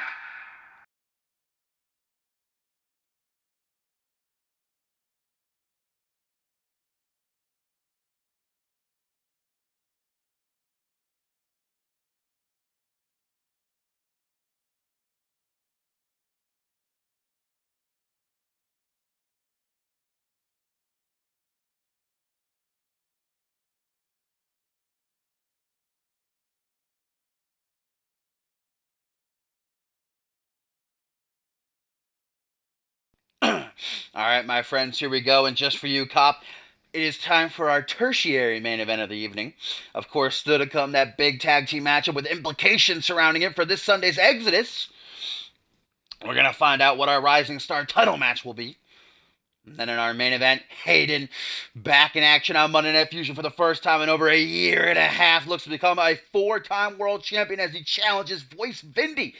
Alright, my friends, here we go. And just for you, Cop, it is time for our tertiary main event of the evening. Of course, still to come that big tag team matchup with implications surrounding it for this Sunday's Exodus. We're going to find out what our Rising Star title match will be. And then in our main event, Hayden, back in action on Monday Night Fusion for the first time in over a year and a half. Looks to become a 4-time world champion as he challenges Voice Vindy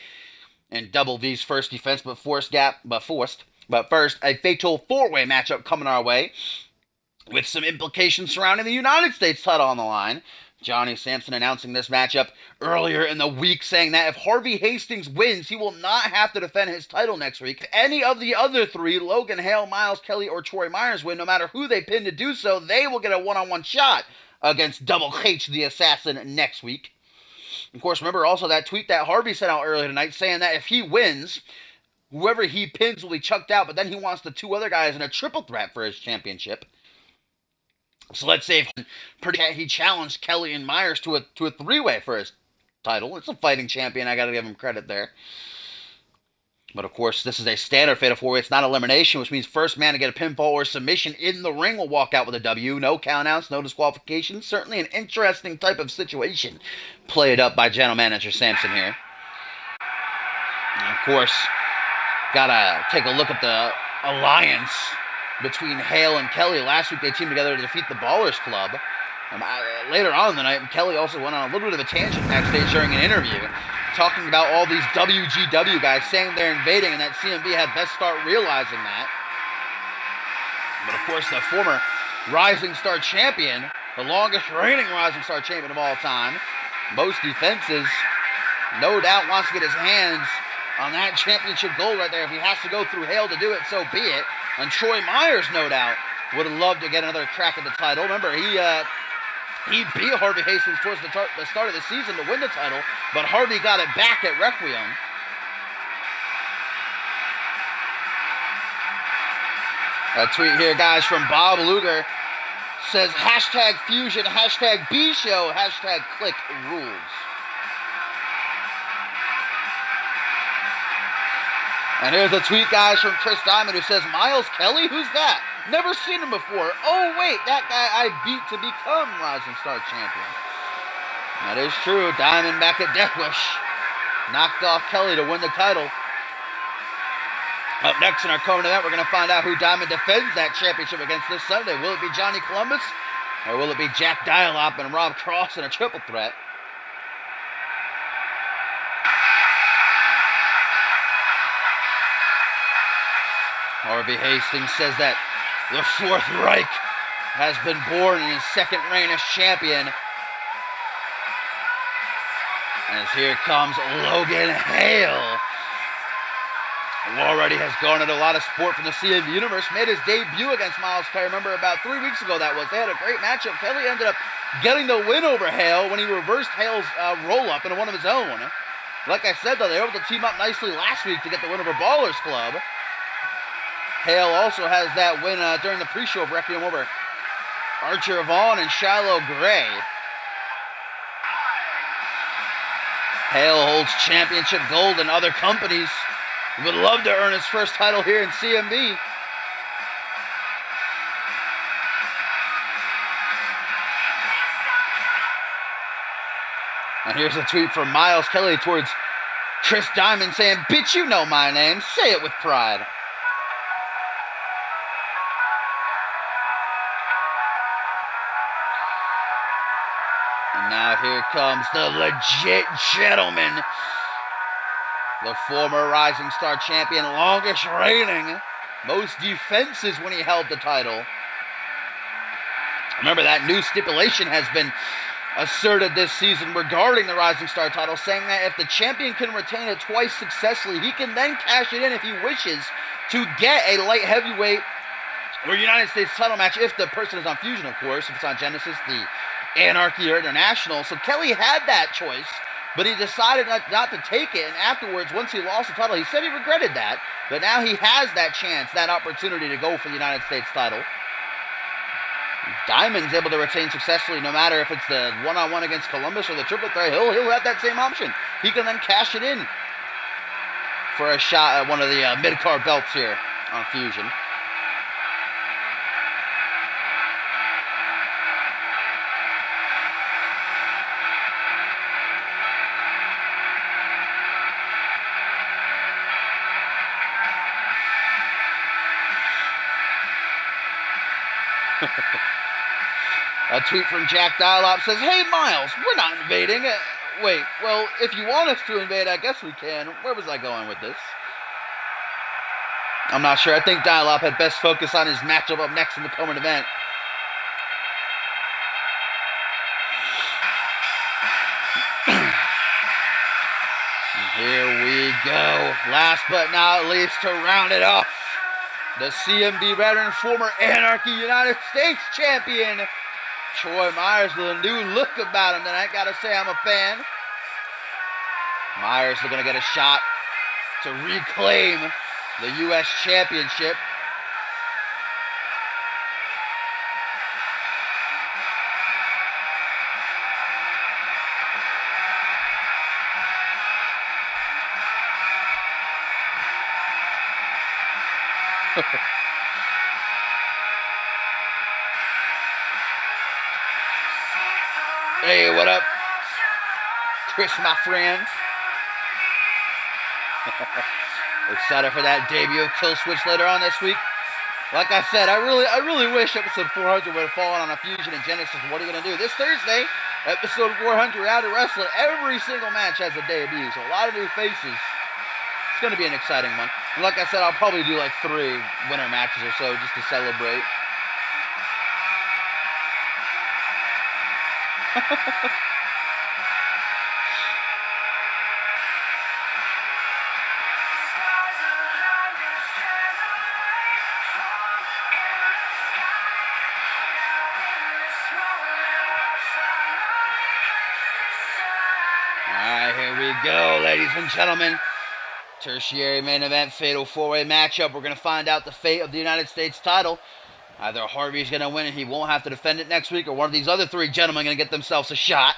in Double V's first defense, but forced. But first, a fatal 4-way matchup coming our way with some implications surrounding the United States title on the line. Johnny Sampson announcing this matchup earlier in the week, saying that if Harvey Hastings wins, he will not have to defend his title next week. If any of the other three, Logan Hale, Miles Kelly, or Troy Myers win, no matter who they pin to do so, they will get a one-on-one shot against Double H, the Assassin, next week. Of course, remember also that tweet that Harvey sent out earlier tonight saying that if he wins, whoever he pins will be chucked out, but then he wants the two other guys in a triple threat for his championship. So let's say if he challenged Kelly and Myers to a 3-way for his title. It's a fighting champion, I gotta give him credit there. But of course, this is a standard fatal 4-way. It's not elimination, which means first man to get a pinfall or submission in the ring will walk out with a W. No countouts, no disqualifications. Certainly an interesting type of situation played up by General Manager Sampson here. And of course, gotta take a look at the alliance between Hale and Kelly. Last week they teamed together to defeat the Ballers Club. Later on in the night, Kelly also went on a little bit of a tangent backstage during an interview, talking about all these WGW guys saying they're invading and that CMV had best start realizing that. But of course, the former Rising Star champion, the longest reigning Rising Star champion of all time, most defenses, no doubt wants to get his hands on that championship gold right there. If he has to go through Hale to do it, so be it. And Troy Myers, no doubt, would have loved to get another crack at the title. Remember, he beat Harvey Hastings towards the start of the season to win the title, but Harvey got it back at Requiem. A tweet here, guys, from Bob Luger says, hashtag Fusion, hashtag B-Show, hashtag Click Rules. And here's a tweet, guys, from Chris Diamond who says, Miles Kelly? Who's that? Never seen him before. Oh, wait, that guy I beat to become Rising Star champion. That is true. Diamond back at Deathwish knocked off Kelly to win the title. Up next in our co-main event, we're going to find out who Diamond defends that championship against this Sunday. Will it be Johnny Columbus? Or will it be Jack Dialop and Rob Cross in a triple threat? Harvey Hastings says that the Fourth Reich has been born in his second reign as champion. As here comes Logan Hale, who already has garnered a lot of support from the CMV Universe, made his debut against Miles Kelly. Remember, about 3 weeks ago that was. They had a great matchup. Kelly ended up getting the win over Hale when he reversed Hale's roll-up into one of his own. Like I said, though, they were able to team up nicely last week to get the win over Ballers Club. Hale also has that win during the pre-show of Requiem over Archer Vaughn and Shiloh Gray. Hale holds championship gold, and other companies would love to earn his first title here in CMV. And here's a tweet from Miles Kelly towards Chris Diamond saying, "Bitch, you know my name. Say it with pride." And now here comes the legit gentleman. The former Rising Star champion, longest reigning, most defenses when he held the title. Remember, that new stipulation has been asserted this season regarding the Rising Star title, saying that if the champion can retain it twice successfully, he can then cash it in if he wishes to get a light heavyweight or United States title match if the person is on Fusion, of course. If it's on Genesis, the Anarchy or International. So Kelly had that choice, but he decided not to take it, and afterwards, once he lost the title, he said he regretted that, but now he has that chance, that opportunity to go for the United States title. Diamond's able to retain successfully no matter if it's the one-on-one against Columbus or the triple threat. He'll have that same option. He can then cash it in for a shot at one of the mid-card belts here on Fusion. A tweet from Jack Dialop says, "Hey Miles, we're not invading." Wait, well, if you want us to invade, I guess we can. Where was I going with this? I'm not sure. I think Dialop had best focus on his matchup up next in the coming event. Here we go. Last but not least, to round it off, the CMV veteran, former Anarchy United States champion, Troy Myers, with a new look about him that I gotta say I'm a fan. Myers is gonna get a shot to reclaim the U.S. championship. Hey, what up, Chris, my friend? Excited for that debut of Kill Switch later on this week. Like I said, I really wish episode 400 would have fallen on a Fusion and Genesis. What are you gonna do this Thursday? Episode 400, Out of Wrestling. Every single match has a debut, so a lot of new faces. It's gonna be an exciting one. And like I said, I'll probably do like 3 winter matches or so just to celebrate. Alright, here we go, ladies and gentlemen. Tertiary main event, fatal 4-way matchup. We're going to find out the fate of the United States title. Either Harvey's going to win and he won't have to defend it next week, or one of these other 3 gentlemen are going to get themselves a shot.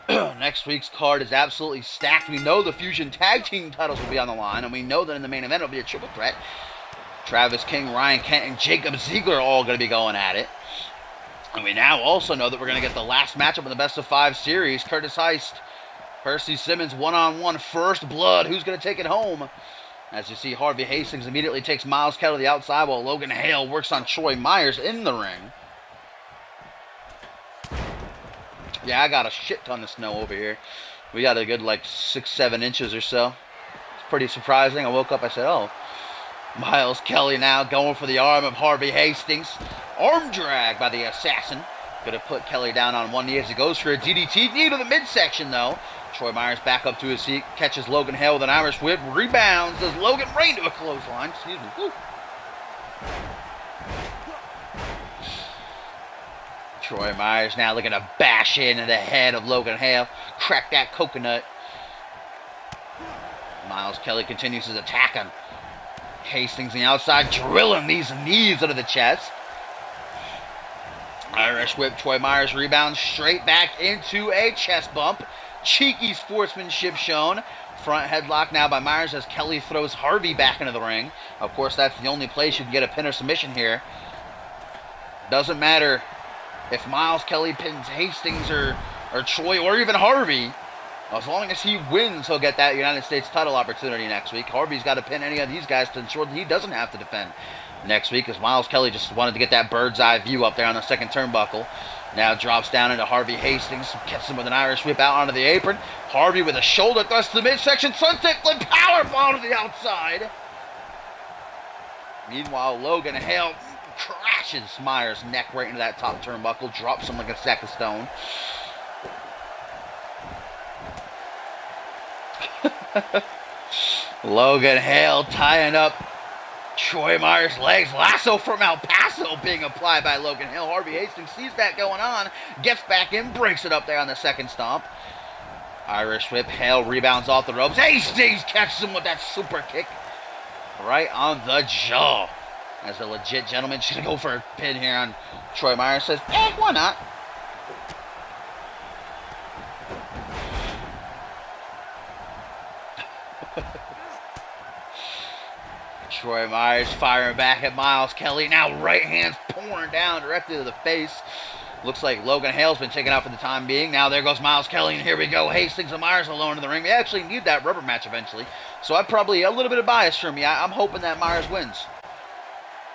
Next week's card is absolutely stacked. We know the Fusion Tag Team titles will be on the line, and we know that in the main event it'll be a triple threat. Travis King, Ryan Kent, and Jacob Ziegler are all going to be going at it. And we now also know that we're going to get the last matchup in the best of 5 series. Curtis Heist, Percy Simmons, one-on-one, first blood. Who's going to take it home? As you see, Harvey Hastings immediately takes Miles Kelly to the outside while Logan Hale works on Troy Myers in the ring. Yeah, I got a shit ton of snow over here. We got a good like 6-7 inches or so. It's pretty surprising. I woke up, I said, oh. Miles Kelly now going for the arm of Harvey Hastings. Arm drag by the Assassin. Gonna put Kelly down on one knee as he goes for a DDT. Knee to the midsection though. Troy Myers back up to his feet, catches Logan Hale with an Irish whip, rebounds, does Logan Rain to a clothesline. Excuse me. Woo. Troy Myers now looking to bash into the head of Logan Hale. Crack that coconut. Miles Kelly continues his attack on Hastings on the outside, drilling these knees into the chest. Irish whip, Troy Myers rebounds straight back into a chest bump. Cheeky sportsmanship shown. Front headlock now by Myers as Kelly throws Harvey back into the ring. Of course, that's the only place you can get a pin or submission here. Doesn't matter if Miles Kelly pins Hastings or Troy or even Harvey. As long as he wins, he'll get that United States title opportunity next week. Harvey's got to pin any of these guys to ensure that he doesn't have to defend next week, as Miles Kelly just wanted to get that bird's eye view up there on the second turnbuckle. Now drops down into Harvey Hastings, gets him with an Irish whip out onto the apron. Harvey with a shoulder thrust to the midsection, sunset flip, powerbomb to the outside. Meanwhile, Logan Hale crashes Myers' neck right into that top turnbuckle, drops him like a sack of stone. Logan Hale tying up Troy Myers' legs. Lasso from El Paso being applied by Logan Hale. Harvey Hastings sees that going on, gets back in, breaks it up there on the second stomp. Irish whip. Hale rebounds off the ropes. Hastings catches him with that super kick right on the jaw. As a legit gentleman, should go for a pin here on Troy Myers. Says, why not? Troy Myers firing back at Miles Kelly. Now right hand's pouring down directly to the face. Looks like Logan Hale's been taken out for the time being. Now there goes Miles Kelly, and here we go. Hastings and Myers alone in the ring. They actually need that rubber match eventually. So I'm probably a little bit of bias from me. I'm hoping that Myers wins.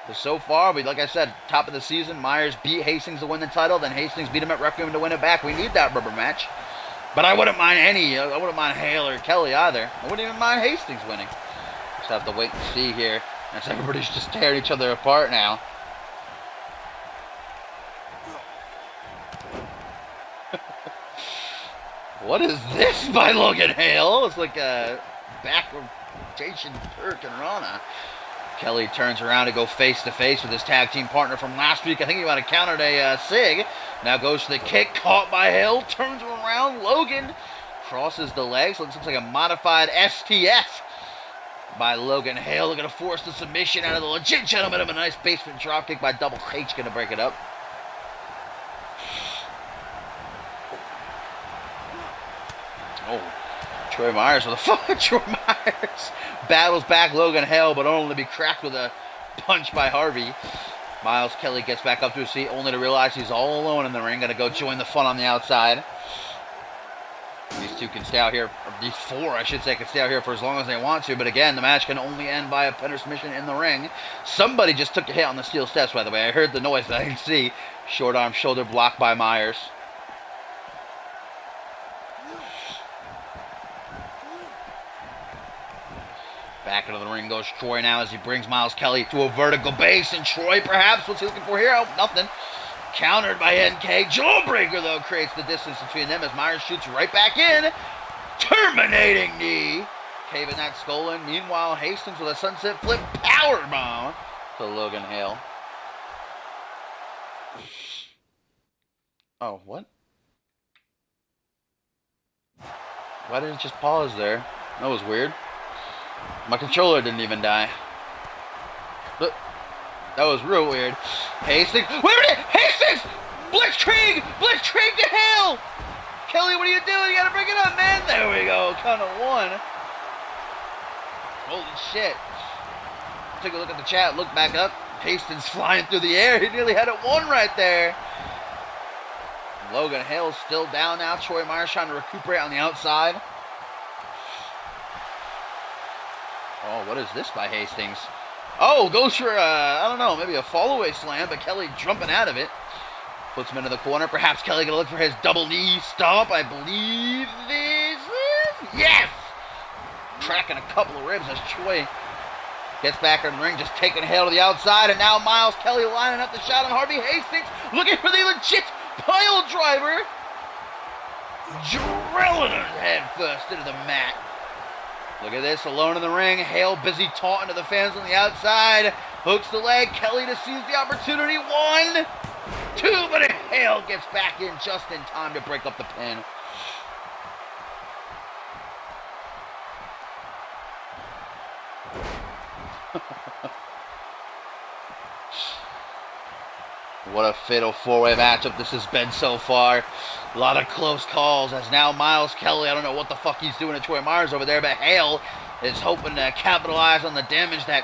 But so far, like I said, top of the season, Myers beat Hastings to win the title. Then Hastings beat him at Requiem to win it back. We need that rubber match. But I wouldn't mind I wouldn't mind Hale or Kelly either. I wouldn't even mind Hastings winning. Just have to wait and see here, as everybody's just tearing each other apart now. What is this by Logan Hale? It's like a backward Jason Hurricane. Kelly turns around to go face to face with his tag team partner from last week. I think he might have countered a Sig. Now goes for the kick, caught by Hale, turns him around. Logan crosses the legs. Looks like a modified STF by Logan Hale. Looking to force the submission out of the legit gentleman of a nice basement dropkick by Double H. Going to break it up. Oh, Troy Myers with a fuck. Troy Myers battles back Logan Hale, but only to be cracked with a punch by Harvey. Miles Kelly gets back up to his feet, only to realize he's all alone in the ring. Gonna go join the fun on the outside. These two can stay out here, or these four, I should say, can stay out here for as long as they want to. But again, the match can only end by a pin or submission in the ring. Somebody just took a hit on the steel steps, by the way. I heard the noise, but I didn't see. Short arm shoulder block by Myers. Back into the ring goes Troy now as he brings Miles Kelly to a vertical base. And Troy, perhaps, what's he looking for here? Oh, nothing. Countered by NK. Jawbreaker, though, creates the distance between them as Myers shoots right back in. Terminating knee. Caving that skull in. Meanwhile, Hastings with a sunset flip powerbomb to Logan Hale. Oh, what? Why did it just pause there? That was weird. My controller didn't even die. But that was real weird. Hastings. Wait a minute! Hastings! Blitzkrieg! Blitzkrieg to Hale! Kelly, what are you doing? You gotta bring it up, man! There we go. Count of one. Holy shit. Took a look at the chat. Look back up. Hastings flying through the air. He nearly had it one right there. Logan Hale's still down now. Troy Myers trying to recuperate on the outside. Oh, what is this by Hastings? Oh, goes for, I don't know, maybe a fall-away slam, but Kelly jumping out of it. Puts him into the corner. Perhaps Kelly going to look for his double knee stomp. I believe this is... Yes! Cracking a couple of ribs as Troy gets back in the ring, just taking Hale to the outside. And now Miles Kelly lining up the shot on Harvey Hastings, looking for the legit pile driver. Drilling his head first into the mat. Look at this, alone in the ring. Hale busy taunting to the fans on the outside. Hooks the leg. Kelly to seize the opportunity. 1, 2, but Hale gets back in just in time to break up the pin. What a fatal four-way matchup this has been so far. A lot of close calls as now Miles Kelly, I don't know what the fuck he's doing to Troy Myers over there, but Hale is hoping to capitalize on the damage that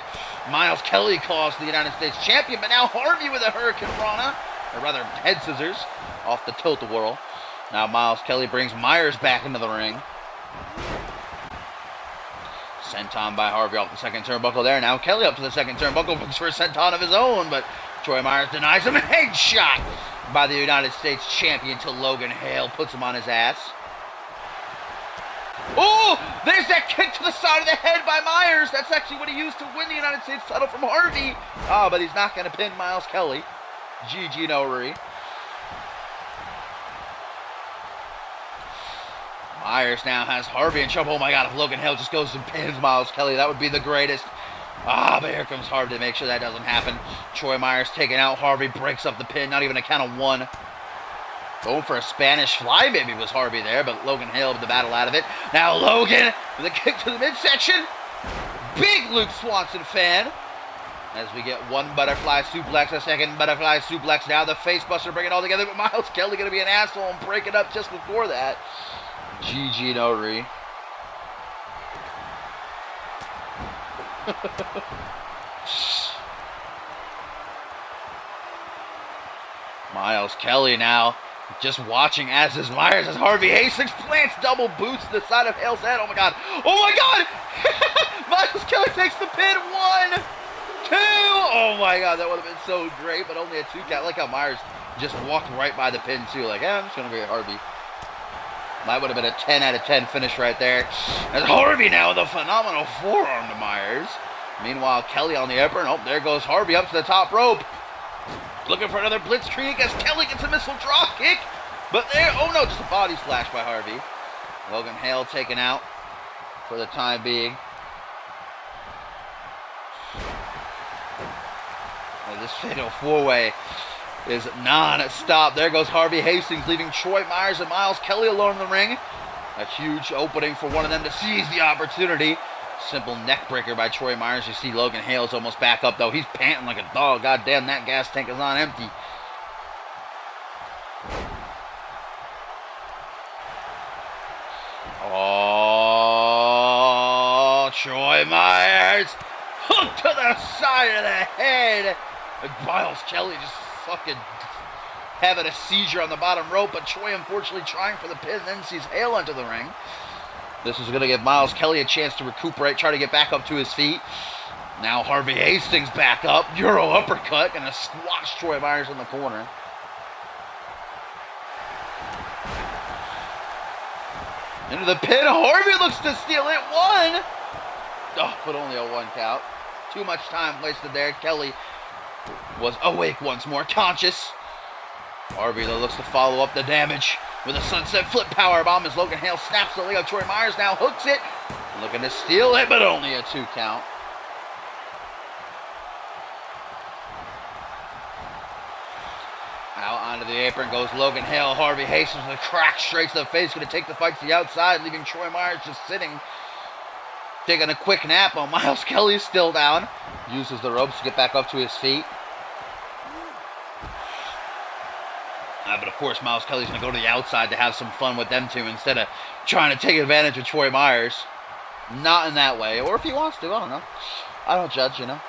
Miles Kelly caused the United States champion. But now Harvey with a Hurricane Rana, or rather head scissors, off the tilt-a-whirl. Now Miles Kelly brings Myers back into the ring. Senton by Harvey off the second turnbuckle there. Now Kelly up to the second turnbuckle, looks for a senton of his own, but Troy Myers denies him. Headshot by the United States champion to Logan Hale, puts him on his ass. Oh, there's that kick to the side of the head by Myers. That's actually what he used to win the United States title from Harvey. Oh, but he's not going to pin Miles Kelly. GG no worry. Myers now has Harvey in trouble. Oh my god, if Logan Hale just goes and pins Miles Kelly, that would be the greatest. Ah, but here comes Harvey to make sure that doesn't happen. Troy Myers taking out Harvey, breaks up the pin, not even a count of one. Going for a Spanish fly maybe was Harvey there, but Logan Hale with the battle out of it. Now Logan with a kick to the midsection. Big Luke Swanson fan. As we get one butterfly suplex, a second butterfly suplex. Now the facebuster bring it all together, but Miles Kelly going to be an asshole and break it up just before that. GG no re. Miles Kelly now just watching as is Myers as Harvey Hastings plants double boots to the side of Hale's head. Oh my god. Oh my god. Miles Kelly takes the pin. 1, 2. Oh my god, that would have been so great, but only a 2 count. I like how Myers just walked right by the pin too. Like, I'm just going to be Harvey. That would have been a 10 out of 10 finish right there. As Harvey now with a phenomenal forearm to Myers. Meanwhile, Kelly on the apron. Oh, there goes Harvey up to the top rope. Looking for another blitzkrieg as Kelly gets a missile drop kick. But there, oh no, just a body splash by Harvey. Logan Hale taken out for the time being. Well, this fatal four-way is non-stop. There goes Harvey Hastings, leaving Troy Myers and Miles Kelly alone in the ring. A huge opening for one of them to seize the opportunity. Simple neck breaker by Troy Myers. You see Logan Hale's almost back up, though. He's panting like a dog. God damn, that gas tank is on empty. Oh, Troy Myers. Hook to the side of the head. And Miles Kelly just fucking having a seizure on the bottom rope, but Troy unfortunately trying for the pin, then sees Hale into the ring. This is going to give Miles Kelly a chance to recuperate, try to get back up to his feet. Now Harvey Hastings back up, Euro uppercut, going to squash Troy Myers in the corner. Into the pin, Harvey looks to steal it. 1. Oh, but only a 1 count. Too much time wasted there. Kelly was awake once more, conscious. Harvey though looks to follow up the damage with a sunset flip powerbomb as Logan Hale snaps the leg of Troy Myers, now hooks it. Looking to steal it, but only a 2 count. Out onto the apron goes Logan Hale. Harvey Hastings with a crack straight to the face, going to take the fight to the outside, leaving Troy Myers just sitting, taking a quick nap while Miles Kelly is still down. Uses the ropes to get back up to his feet. But of course, Miles Kelly's going to go to the outside to have some fun with them two instead of trying to take advantage of Troy Myers. Not in that way. Or if he wants to, I don't know. I don't judge, you know.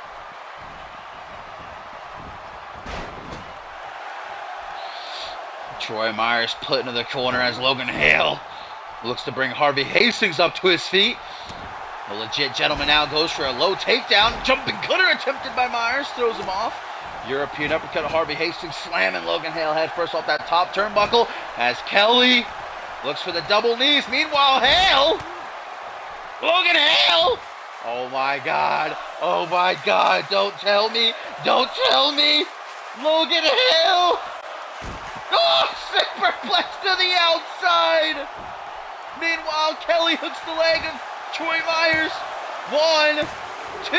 Troy Myers put into the corner as Logan Hale looks to bring Harvey Hastings up to his feet. The legit gentleman now goes for a low takedown. Jumping cutter attempted by Myers. Throws him off. European uppercut of Harvey Hastings, slamming Logan Hale head first off that top turnbuckle as Kelly looks for the double knees. Meanwhile, Hale, Logan Hale. Oh my God. Oh my God. Don't tell me. Don't tell me. Logan Hale. Oh, superplex to the outside. Meanwhile, Kelly hooks the leg of Troy Myers. 1, 2.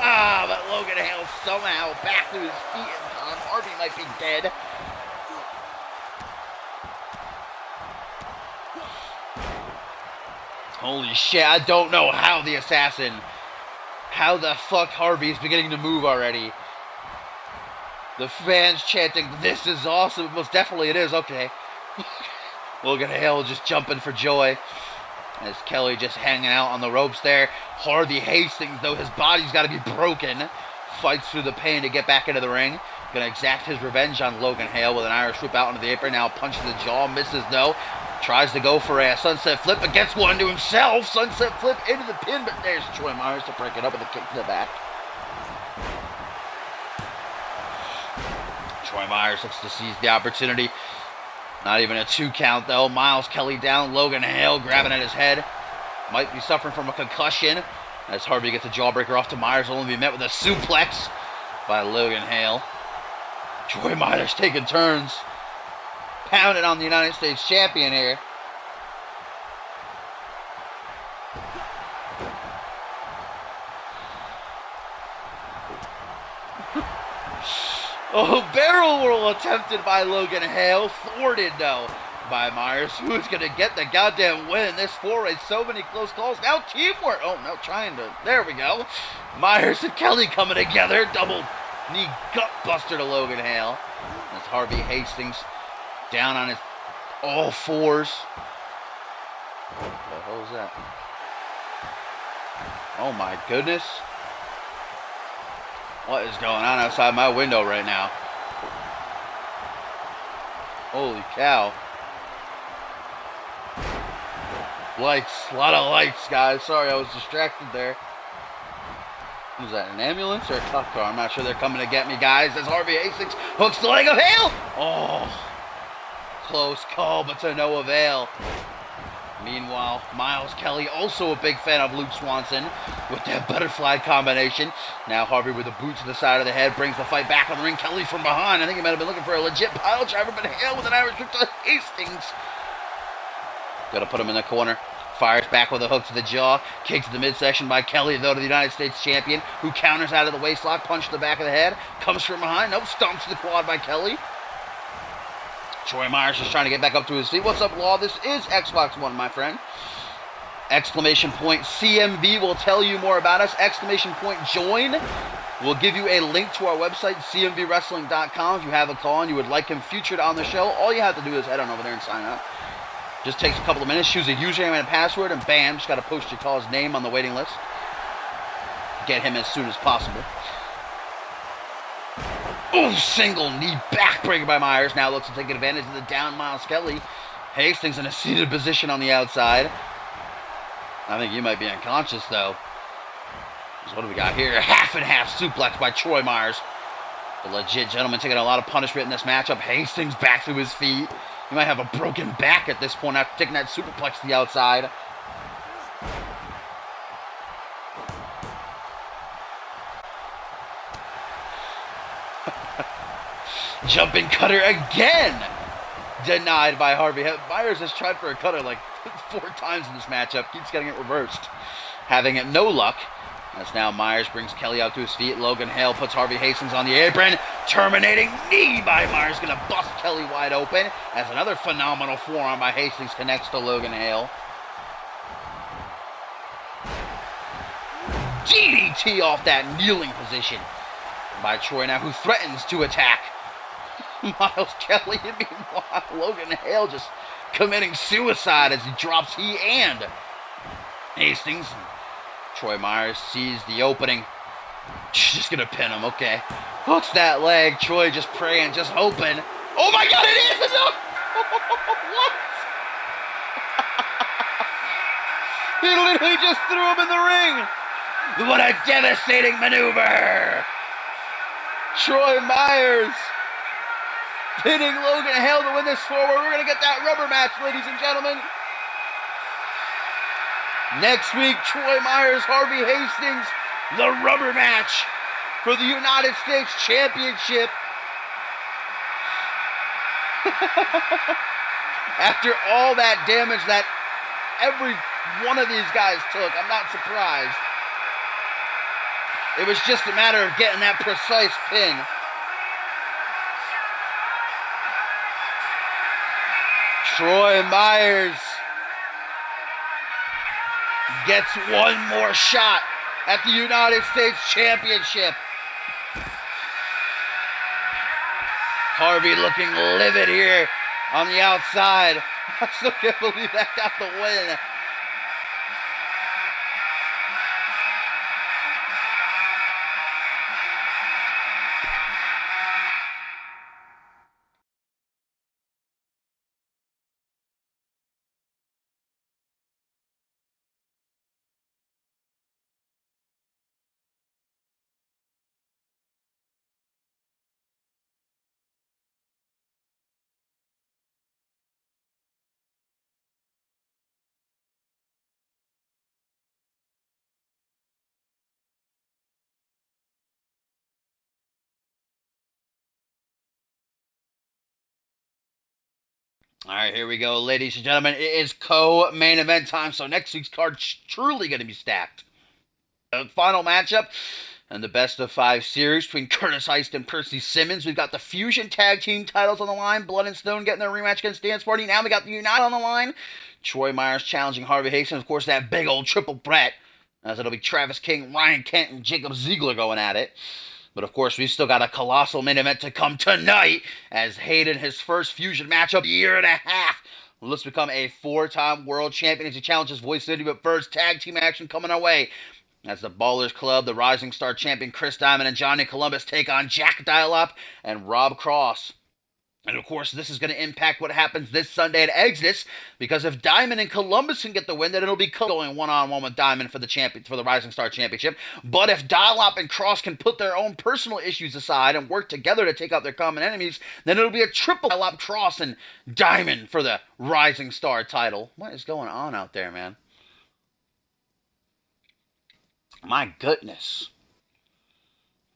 Ah, but Logan Hale somehow back to his feet in time. Harvey might be dead. Holy shit, I don't know how the assassin how the fuck Harvey is beginning to move already. The fans chanting, "This is awesome." Most definitely it is. Okay. Logan Hale just jumping for joy. As Kelly just hanging out on the ropes there. Harvey Hastings, though, his body's got to be broken. Fights through the pain to get back into the ring. Gonna exact his revenge on Logan Hale with an Irish whip out into the apron. Now punches the jaw, misses though. Tries to go for a sunset flip, but gets one to himself. Sunset flip into the pin, but there's Troy Myers to break it up with a kick to the back. Troy Myers looks to seize the opportunity. Not even a 2 count though. Miles Kelly down. Logan Hale grabbing at his head. Might be suffering from a concussion. As Harvey gets a jawbreaker off to Myers, will only be met with a suplex by Logan Hale. Troy Myers taking turns. Pounding on the United States champion here. Oh, barrel roll attempted by Logan Hale. Thwarted, though, by Myers. Who's going to get the goddamn win in this four-way? So many close calls. Now teamwork. Oh, no, trying to. There we go. Myers and Kelly coming together. Double knee gut buster to Logan Hale. As Harvey Hastings down on his all fours. What the hell is that? Oh, my goodness. What is going on outside my window right now? Holy cow. Lights. A lot of lights, guys. Sorry, I was distracted there. Was that an ambulance or a cop car? I'm not sure. They're coming to get me, guys. As Harvey Hastings hooks the leg of Hale. Oh. Close call, but to no avail. Meanwhile, Miles Kelly, also a big fan of Luke Swanson, with that butterfly combination. Now Harvey with a boot to the side of the head brings the fight back on the ring. Kelly from behind. I think he might have been looking for a legit pile driver, but Hale with an Irish whip to Hastings. Gotta put him in the corner. Fires back with a hook to the jaw. Kick to the midsection by Kelly, though, to the United States champion, who counters out of the waistlock. Punch to the back of the head. Comes from behind. Nope, stomps to the quad by Kelly. Troy Myers is trying to get back up to his feet. What's up, Law? This is Xbox One, my friend. Exclamation point CMV will tell you more about us. Exclamation point join will give you a link to our website, cmvwrestling.com. If you have a call and you would like him featured on the show, all you have to do is head on over there and sign up. Just takes a couple of minutes, choose a username and a password, and bam, just got to post your call's name on the waiting list. Get him as soon as possible. Oh, single knee backbreaker by Myers. Now looks to take advantage of the down Miles Kelly. Hastings in a seated position on the outside. I think you might be unconscious, though. So what do we got here? Half and half suplex by Troy Myers. The legit gentleman taking a lot of punishment in this matchup. Hastings back to his feet. He might have a broken back at this point after taking that superplex to the outside. Jumping cutter again. Denied by Harvey. Myers has tried for a cutter like 4 times in this matchup. Keeps getting it reversed. Having it no luck. As now Myers brings Kelly out to his feet. Logan Hale puts Harvey Hastings on the apron. Terminating knee by Myers. Going to bust Kelly wide open. As another phenomenal forearm by Hastings connects to Logan Hale. DDT off that kneeling position by Troy now, who threatens to attack Miles Kelly. And meanwhile, Logan Hale just committing suicide as he drops he and Hastings. Troy Myers sees the opening. Just gonna pin him, okay. Hooks that leg. Troy just praying, just hoping. Oh my god, it is enough! What? He literally just threw him in the ring. What a devastating maneuver! Troy Myers pinning Logan Hale to win this forward. We're gonna get that rubber match, ladies and gentlemen. Next week, Troy Myers, Harvey Hastings, the rubber match for the United States Championship. After all that damage that every one of these guys took, I'm not surprised. It was just a matter of getting that precise pin. Troy Myers gets one more shot at the United States Championship. Harvey looking livid here on the outside. I still can't believe that got the win. All right, here we go, ladies and gentlemen. It is co-main event time, so next week's card truly going to be stacked. The final matchup and the best of 5 series between Curtis Heist and Percy Simmons. We've got the Fusion Tag Team titles on the line. Blood and Stone getting their rematch against Dance Party. Now we got the United on the line. Troy Myers challenging Harvey Hastings. Of course, that big old triple threat, as it'll be Travis King, Ryan Kent, and Jacob Ziegler going at it. But of course, we've still got a colossal main event to come tonight, as Hayden, his first Fusion matchup, year and a half, will let's become a 4-time world champion as he challenges Voice City. But first, tag team action coming our way, as the Ballers Club, the Rising Star champion Chris Diamond and Johnny Columbus take on Jack Dialop and Rob Cross. And of course, this is going to impact what happens this Sunday at Exodus, because if Diamond and Columbus can get the win, then it'll be going one-on-one with Diamond for the Rising Star Championship. But if Dialop and Cross can put their own personal issues aside and work together to take out their common enemies, then it'll be a triple Dialop, Cross, and Diamond for the Rising Star title. What is going on out there, man? My goodness.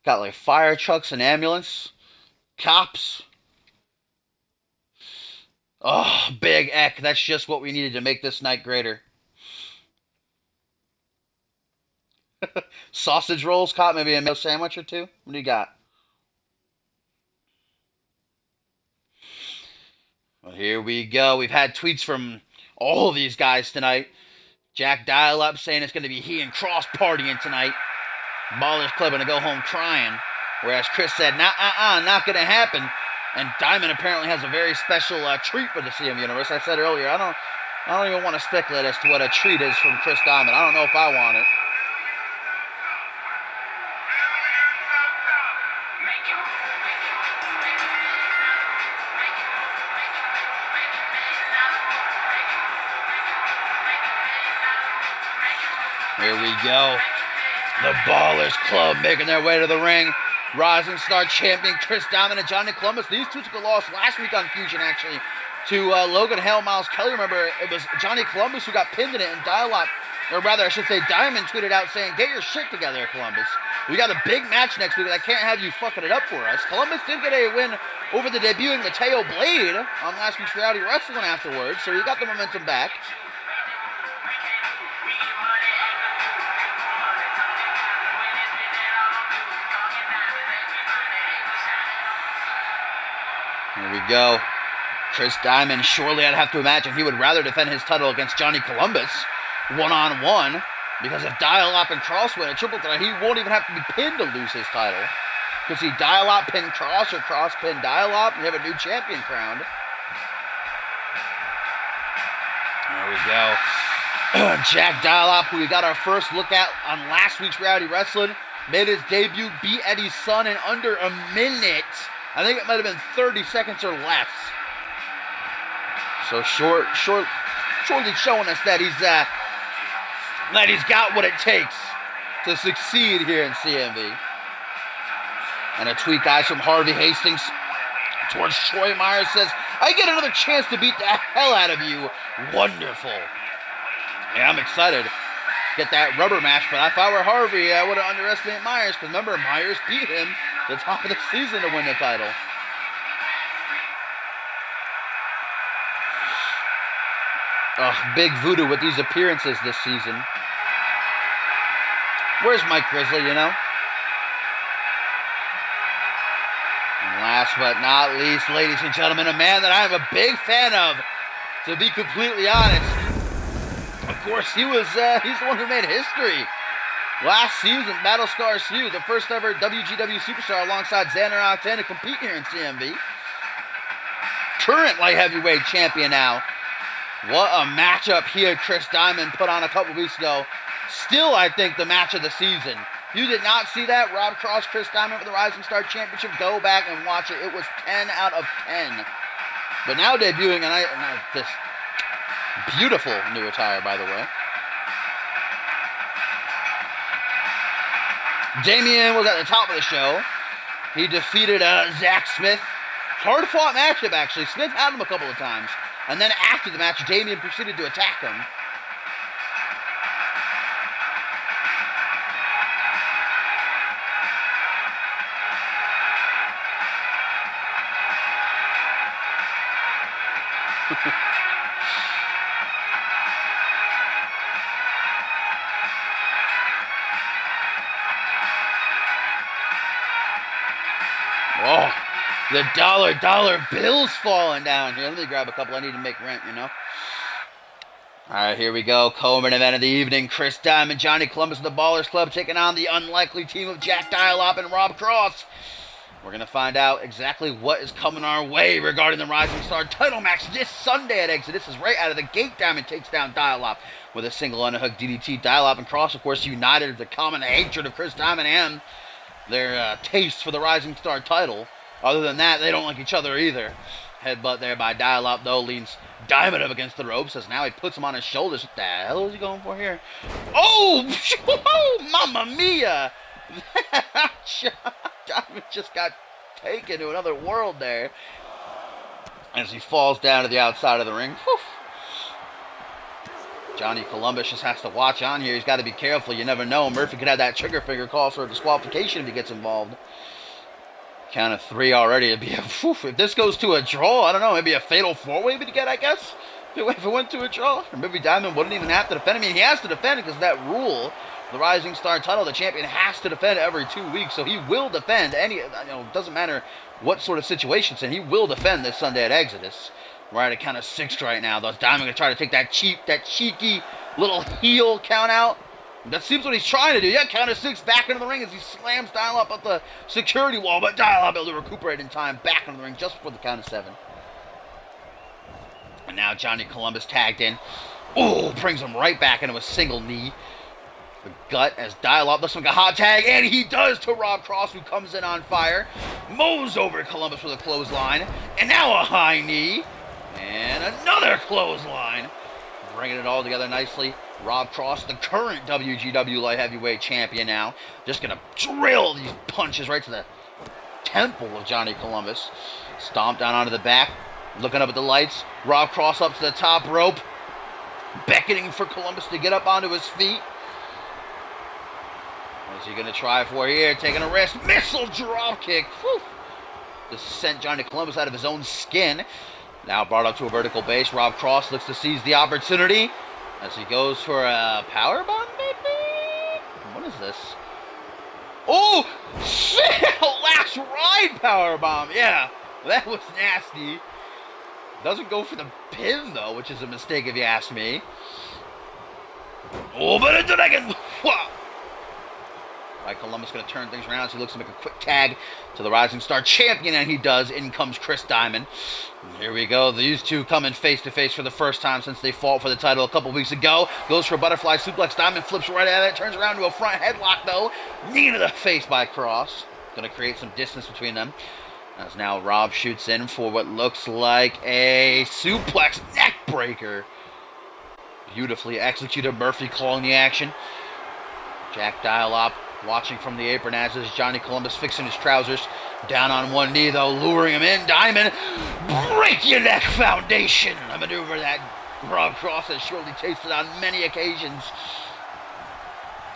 Got like fire trucks and ambulance, cops. Oh, Big Eck. That's just what we needed to make this night greater. Sausage rolls, caught maybe a meal sandwich or two. What do you got? Well, here we go. We've had tweets from all of these guys tonight. Jack Dial-Up saying it's going to be he and Cross partying tonight. Ballers Club going to go home crying. Whereas Chris said, not going to happen. And Diamond apparently has a very special treat for the CMV Universe. I said earlier, I don't even want to speculate as to what a treat is from Chris Diamond. I don't know if I want it. Here we go. The Ballers Club making their way to the ring. Rising Star champion Chris Diamond and Johnny Columbus. These two took a loss last week on Fusion, actually, to Logan Hale, Miles Kelly. Remember, it was Johnny Columbus who got pinned in it, and Dialog, or rather, I should say, Diamond tweeted out saying, "Get your shit together, Columbus. We got a big match next week, and I can't have you fucking it up for us." Columbus did get a win over the debuting Mateo Blade on last week's Reality Wrestling afterwards, so he got the momentum back. Here we go. Chris Diamond, surely I'd have to imagine he would rather defend his title against Johnny Columbus one-on-one, because if Dial-Up and Cross win a triple threat, he won't even have to be pinned to lose his title. Because he Dial-Up pin Cross or Cross pin Dial-Up, and you have a new champion crowned. There we go. Jack Dial-Up, who we got our first look at on last week's Reality Wrestling, made his debut, beat Eddie's son in under a minute. I think it might have been 30 seconds or less. So shortly showing us that he's got what it takes to succeed here in CMV. And a tweet, guys, from Harvey Hastings towards Troy Myers says, "I get another chance to beat the hell out of you. Wonderful." Yeah, I'm excited. Get that rubber match, but if I were Harvey, I would have underestimated Myers, because remember, Myers beat him the top of the season to win the title. Big Voodoo with these appearances this season. Where's Mike Grizzly, you know? And last but not least, ladies and gentlemen, a man that I'm a big fan of, to be completely honest. Of course, he's the one who made history Last season, Battle Scars feud, the first ever WGW Superstar alongside Xander Octane to compete here in CMV. Current light heavyweight champion now. What a matchup he and Chris Diamond put on a couple weeks ago. Still, I think, the match of the season. You did not see that? Rob Cross, Chris Diamond for the Rising Star Championship. Go back and watch it. It was 10 out of 10. But now debuting, and this beautiful new attire, by the way. Damien was at the top of the show. He defeated Zach Smith. Hard-fought matchup, actually. Smith had him a couple of times. And then after the match, Damien proceeded to attack him. Oh, the dollar bills falling down here. Let me grab a couple. I need to make rent, you know. All right, here we go. Co-main event of the evening. Chris Diamond, Johnny Columbus, and the Ballers Club taking on the unlikely team of Jack Dialop and Rob Cross. We're going to find out exactly what is coming our way regarding the Rising Star title match this Sunday at Exodus. Is right out of the gate. Diamond takes down Dialop with a single underhook DDT. Dialop and Cross, of course, united with the common hatred of Chris Diamond and their taste for the Rising Star title. Other than that, they don't like each other either. Headbutt there by Dialop, though, leans Diamond up against the ropes as now he puts him on his shoulders. What the hell is he going for here? Oh, mamma mia! Diamond just got taken to another world there as he falls down to the outside of the ring. Whew. Johnny Columbus just has to watch on here. He's got to be careful. You never know. Murphy could have that trigger finger call for a disqualification if he gets involved. Count of 3 already. It'd be if this goes to a draw, I don't know, maybe a fatal 4-way we'd get, I guess. If it went to a draw. Or maybe Diamond wouldn't even have to defend. I mean, he has to defend it because that rule, the Rising Star title, the champion has to defend every 2 weeks. So he will defend any, it doesn't matter what sort of situation it's in. He will defend this Sunday at Exodus. We're at a count of 6 right now. Though Diamond going to try to take that cheeky little heel count out. That seems what he's trying to do. Yeah, count of 6 back into the ring as he slams Dialop at the security wall. But Dialop able to recuperate in time back into the ring just before the count of 7. And now Johnny Columbus tagged in. Oh, brings him right back into a single knee. The gut as Dialop looks like a hot tag. And he does to Rob Cross, who comes in on fire. Mows over Columbus with a clothesline. And now a high knee. And another clothesline. Bringing it all together nicely. Rob Cross, the current WGW Light Heavyweight Champion now. Just going to drill these punches right to the temple of Johnny Columbus. Stomp down onto the back. Looking up at the lights. Rob Cross up to the top rope. Beckoning for Columbus to get up onto his feet. What's he going to try for here? Taking a risk. Missile drop kick. Whew. Just sent Johnny Columbus out of his own skin. Now brought up to a vertical base. Rob Cross looks to seize the opportunity as he goes for a power bomb, maybe? What is this? Oh! Last ride power bomb. Yeah, that was nasty. Doesn't go for the pin, though, which is a mistake if you ask me. Oh, but it did again. Right, Columbus going to turn things around, so he looks to make a quick tag to the Rising Star Champion, and he does. In comes Chris Diamond. And here we go. These two coming face-to-face for the first time since they fought for the title a couple weeks ago. Goes for a butterfly suplex. Diamond flips right out of it. Turns around to a front headlock, though. Knee to the face by Cross. Going to create some distance between them. As now Rob shoots in for what looks like a suplex neck breaker. Beautifully executed. Murphy calling the action. Jack Dialop watching from the apron as is Johnny Columbus fixing his trousers. Down on one knee, though, luring him in. Diamond, break your neck foundation. A maneuver that Rob Cross has surely tasted on many occasions.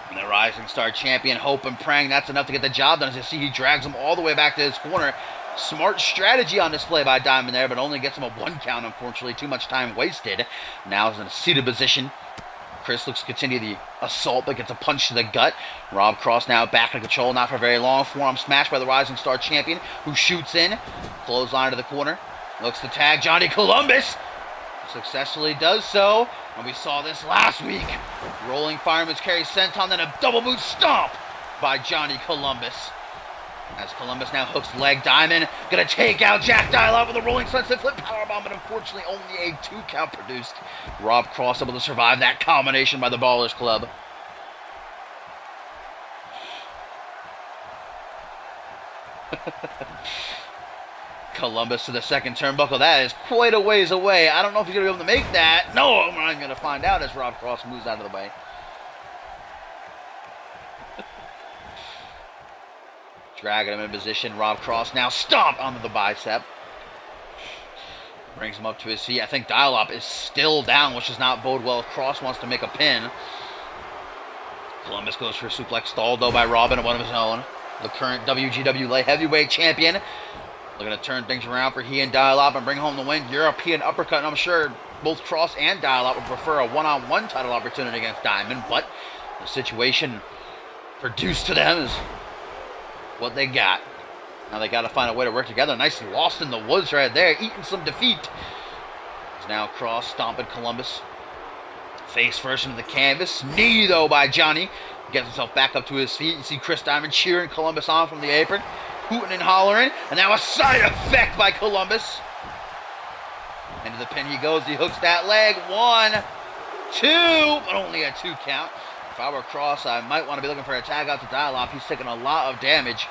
And the Rising Star Champion, hope and praying that's enough to get the job done. As you see, he drags him all the way back to his corner. Smart strategy on display by Diamond there, but only gets him a 1 count, unfortunately. Too much time wasted. Now he's in a seated position. Chris looks to continue the assault, but gets a punch to the gut. Rob Cross now back in control, not for very long. Forearm smash by the Rising Star Champion, who shoots in. Clothesline to the corner. Looks to tag Johnny Columbus. Successfully does so. And we saw this last week. Rolling fireman's carry senton, then a double boot stomp by Johnny Columbus. As Columbus now hooks leg Diamond. Gonna take out Jack Diallo with a rolling sunset flip powerbomb, but unfortunately only a 2 count produced. Rob Cross able to survive that combination by the Ballers Club. Columbus to the second turnbuckle. That is quite a ways away. I don't know if he's going to be able to make that. No, I'm not going to find out as Rob Cross moves out of the way. Dragging him in position. Rob Cross now stomp onto the bicep. Brings him up to his feet. I think Dial-Up is still down, which does not bode well if Cross wants to make a pin. Columbus goes for a suplex stalled, though, by Robin at one of his own. The current WGW Light Heavyweight Champion. Looking to turn things around for he and Dial-Up and bring home the win. European uppercut, and I'm sure both Cross and Dial-Up would prefer a one-on-one title opportunity against Diamond, but the situation produced to them is what they got. Now they got to find a way to work together. Nice Lost in the Woods right there, eating some defeat. It's now Cross stomping Columbus. Face first into the canvas. Knee, though, by Johnny. Gets himself back up to his feet. You see Chris Diamond cheering Columbus on from the apron. Hooting and hollering. And now a side effect by Columbus. Into the pin he goes. He hooks that leg. 1, 2. But only a 2 count. If I were Cross, I might want to be looking for a tag out to Dial-Up. He's taking a lot of damage.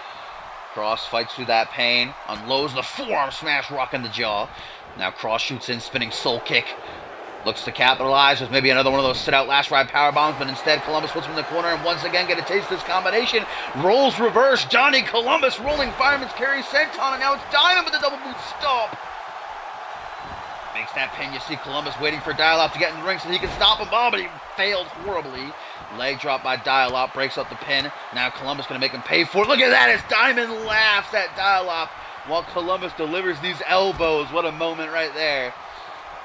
Cross fights through that pain. Unloads the forearm smash, rocking the jaw. Now Cross shoots in, spinning soul kick. Looks to capitalize with maybe another one of those sit-out last ride power bombs, but instead Columbus puts him in the corner and once again get a taste of this combination. Rolls reverse. Johnny Columbus rolling fireman's carry senton, and now it's Diamond with the double boot stomp. Makes that pin. You see Columbus waiting for Dial-Up to get in the ring so he can stop him. Oh, but he failed horribly. Leg drop by Dial-Up, breaks up the pin. Now Columbus going to make him pay for it. Look at that as Diamond laughs at Dial-Up while Columbus delivers these elbows. What a moment right there.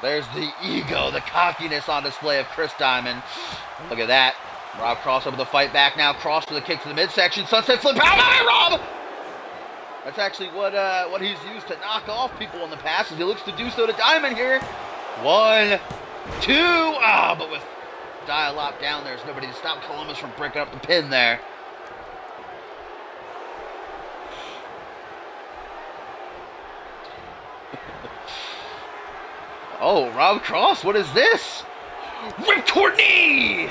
There's the ego, the cockiness on display of Chris Diamond. Look at that. Rob Cross over the fight back now. Cross for the kick to the midsection. Sunset flip. How about Rob? That's actually what he's used to knock off people in the past, as he looks to do so to Diamond here. 1, 2. Ah, but with Dial-Up down, there's nobody to stop Columbus from breaking up the pin there. Oh, Rob Cross, what is this? Ripcord knee!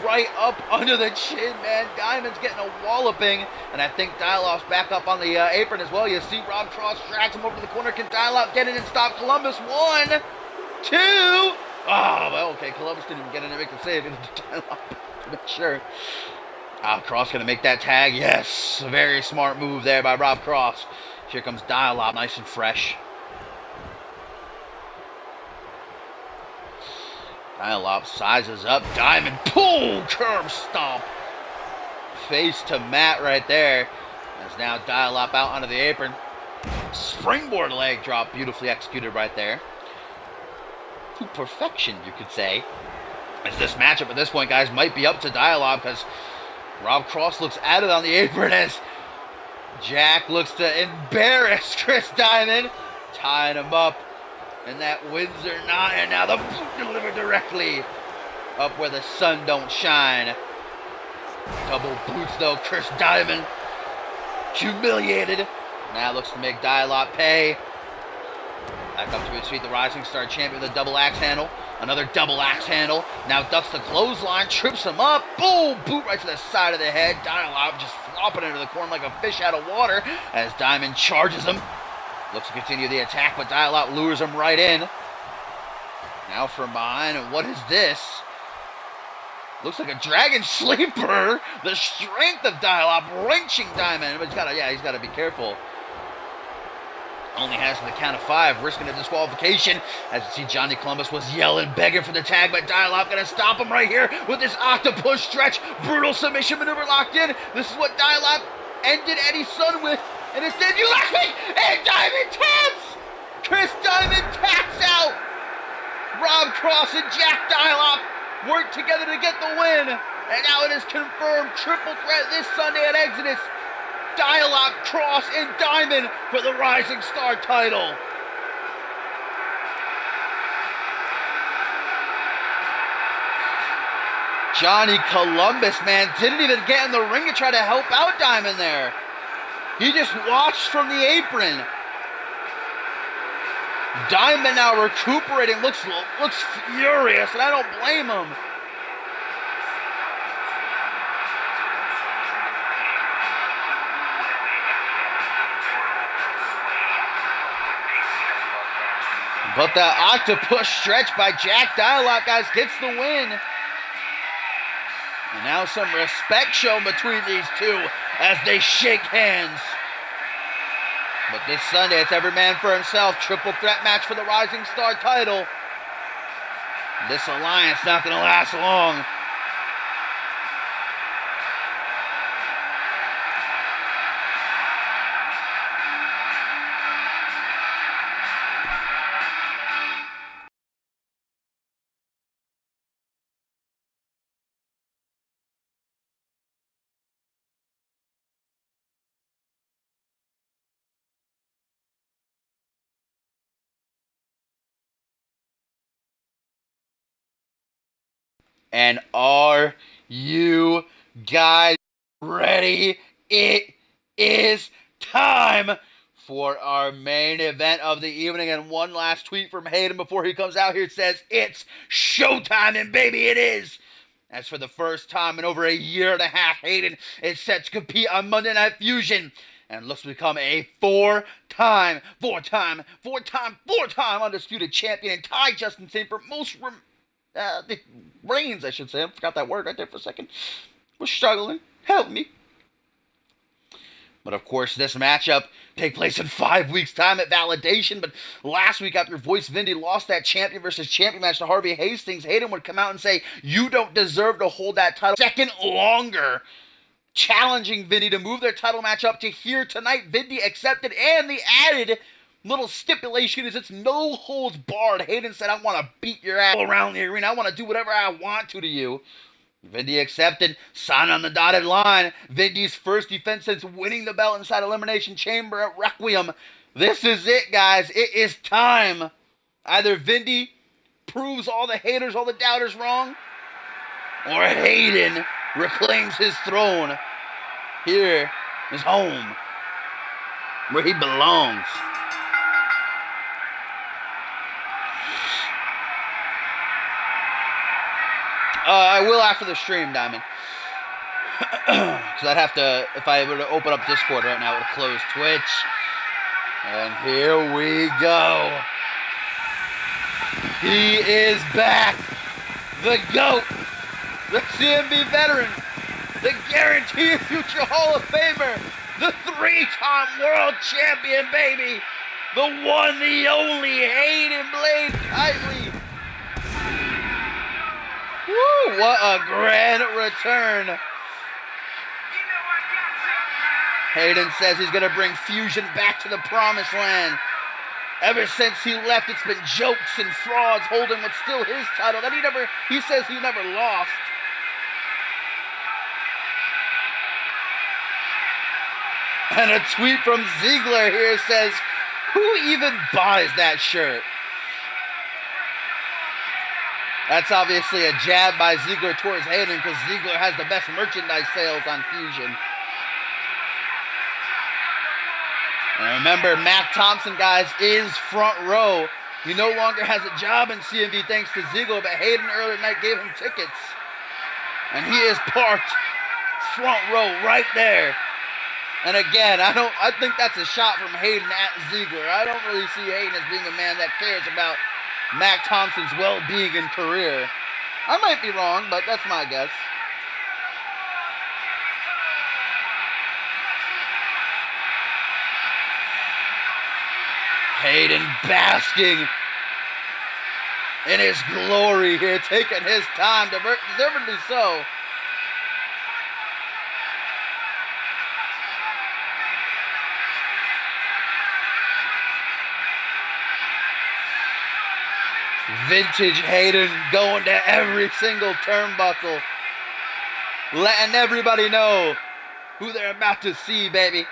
Right up under the chin, man. Diamond's getting a walloping. And I think Dial-Up's back up on the apron as well. You see Rob Cross drags him over to the corner. Can Dial-Up get in and stop Columbus? 1, 2. Oh, well, okay. Columbus didn't even get in and make the save. Dial-Up, I'm not sure. Cross going to make that tag. Yes, a very smart move there by Rob Cross. Here comes Dial-Up, nice and fresh. Dial-Up sizes up. Diamond pull, curb stomp. Face to mat right there. As now Dial-Up out onto the apron. Springboard leg drop, beautifully executed right there. To perfection, you could say. As this matchup at this point, guys, might be up to Dial-Up, because Rob Cross looks at it on the apron as Jack looks to embarrass Chris Diamond. Tying him up. And that Windsor knot, and now the boot delivered directly up where the sun don't shine. Double boots though, Chris Diamond humiliated. Now looks to make Dial-Up pay. Back up to his feet, the Rising Star Champion with a double axe handle. Another double axe handle. Now ducks the clothesline, trips him up. Boom! Boot right to the side of the head. Dial-Up just flopping into the corner like a fish out of water as Diamond charges him. Looks to continue the attack, but Dial-Up lures him right in. Now from behind, and what is this? Looks like a dragon sleeper. The strength of Dial-Up wrenching Diamond, but he's got to be careful. Only has the count of 5, risking a disqualification. As you see, Johnny Columbus was yelling, begging for the tag, but Dial-Up going to stop him right here with this octopus stretch. Brutal submission maneuver locked in. This is what Dial-Up ended Eddie's son with. And instead, you left me, and Diamond taps! Chris Diamond taps out! Rob Cross and Jack Dial-Up work together to get the win. And now it is confirmed, triple threat this Sunday at Exodus. Dial-Up, Cross, and Diamond for the Rising Star title. Johnny Columbus, man, didn't even get in the ring to try to help out Diamond there. He just watched from the apron. Diamond now recuperating, looks furious, and I don't blame him. But the octopus stretch by Jack Dialog, guys, gets the win. And now some respect shown between these two as they shake hands. But this Sunday, it's every man for himself. Triple threat match for the Rising Star title. This alliance not going to last long. And are you guys ready? It is time for our main event of the evening. And one last tweet from Hayden before he comes out here says, it's showtime, and baby it is. As for the first time in over a year and a half, Hayden is set to compete on Monday Night Fusion and looks to become a four-time undisputed champion and tie Justin Sane for most the reigns, I should say. I forgot that word right there for a second. Was struggling. Help me. But of course, this matchup take place in 5 weeks' time at Validation. But last week, after Voice Vindy lost that champion versus champion match to Harvey Hastings, Hayden would come out and say, you don't deserve to hold that title second longer. Challenging Vindy to move their title match up to here tonight. Vindy accepted, and the added little stipulation is it's no holds barred. Hayden said, I want to beat your ass around the arena. I want to do whatever I want to you. Vindy accepted, signed on the dotted line. Vindy's first defense since winning the belt inside Elimination Chamber at Requiem. This is it, guys. It is time. Either Vindy proves all the haters, all the doubters wrong, or Hayden reclaims his throne. Here is home, where he belongs. I will after the stream, Diamond. Because I'd have to, if I were to open up Discord right now, it would close Twitch. And here we go. He is back. The GOAT. The CMV veteran. The guaranteed future Hall of Famer. The three-time world champion, baby. The one, the only, Hayden Blade Tightly. Woo, what a grand return. Hayden says he's going to bring Fusion back to the promised land. Ever since he left, it's been jokes and frauds holding what's still his title that he says he never lost. And a tweet from Ziggler here says, who even buys that shirt? That's obviously a jab by Ziggler towards Hayden because Ziggler has the best merchandise sales on Fusion. And remember, Mac Thompson, guys, is front row. He no longer has a job in CMV thanks to Ziggler, but Hayden earlier tonight gave him tickets. And he is parked front row right there. And again, I think that's a shot from Hayden at Ziggler. I don't really see Hayden as being a man that cares about Mac Thompson's well-being and career. I might be wrong, but that's my guess. Hayden basking in his glory here, taking his time, deservedly so. Vintage Hayden going to every single turnbuckle, letting everybody know who they're about to see, baby.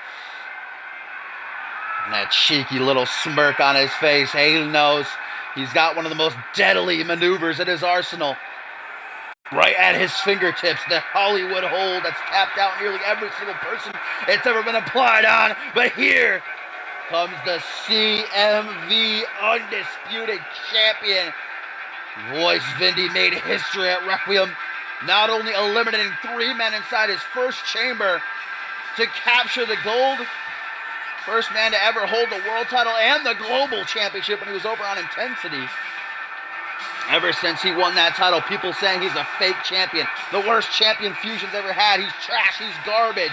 And that cheeky little smirk on his face. Hayden knows he's got one of the most deadly maneuvers in his arsenal. right at his fingertips. The Hollywood hold that's tapped out nearly every single person it's ever been applied on. But here comes the CMV undisputed champion. Voice Vindy made history at Requiem, not only eliminating 3 men inside his first chamber to capture the gold, first man to ever hold the world title and the global championship when he was over on Intensity. Ever since he won that title, people saying he's a fake champion, the worst champion Fusion's ever had. He's trash, he's garbage.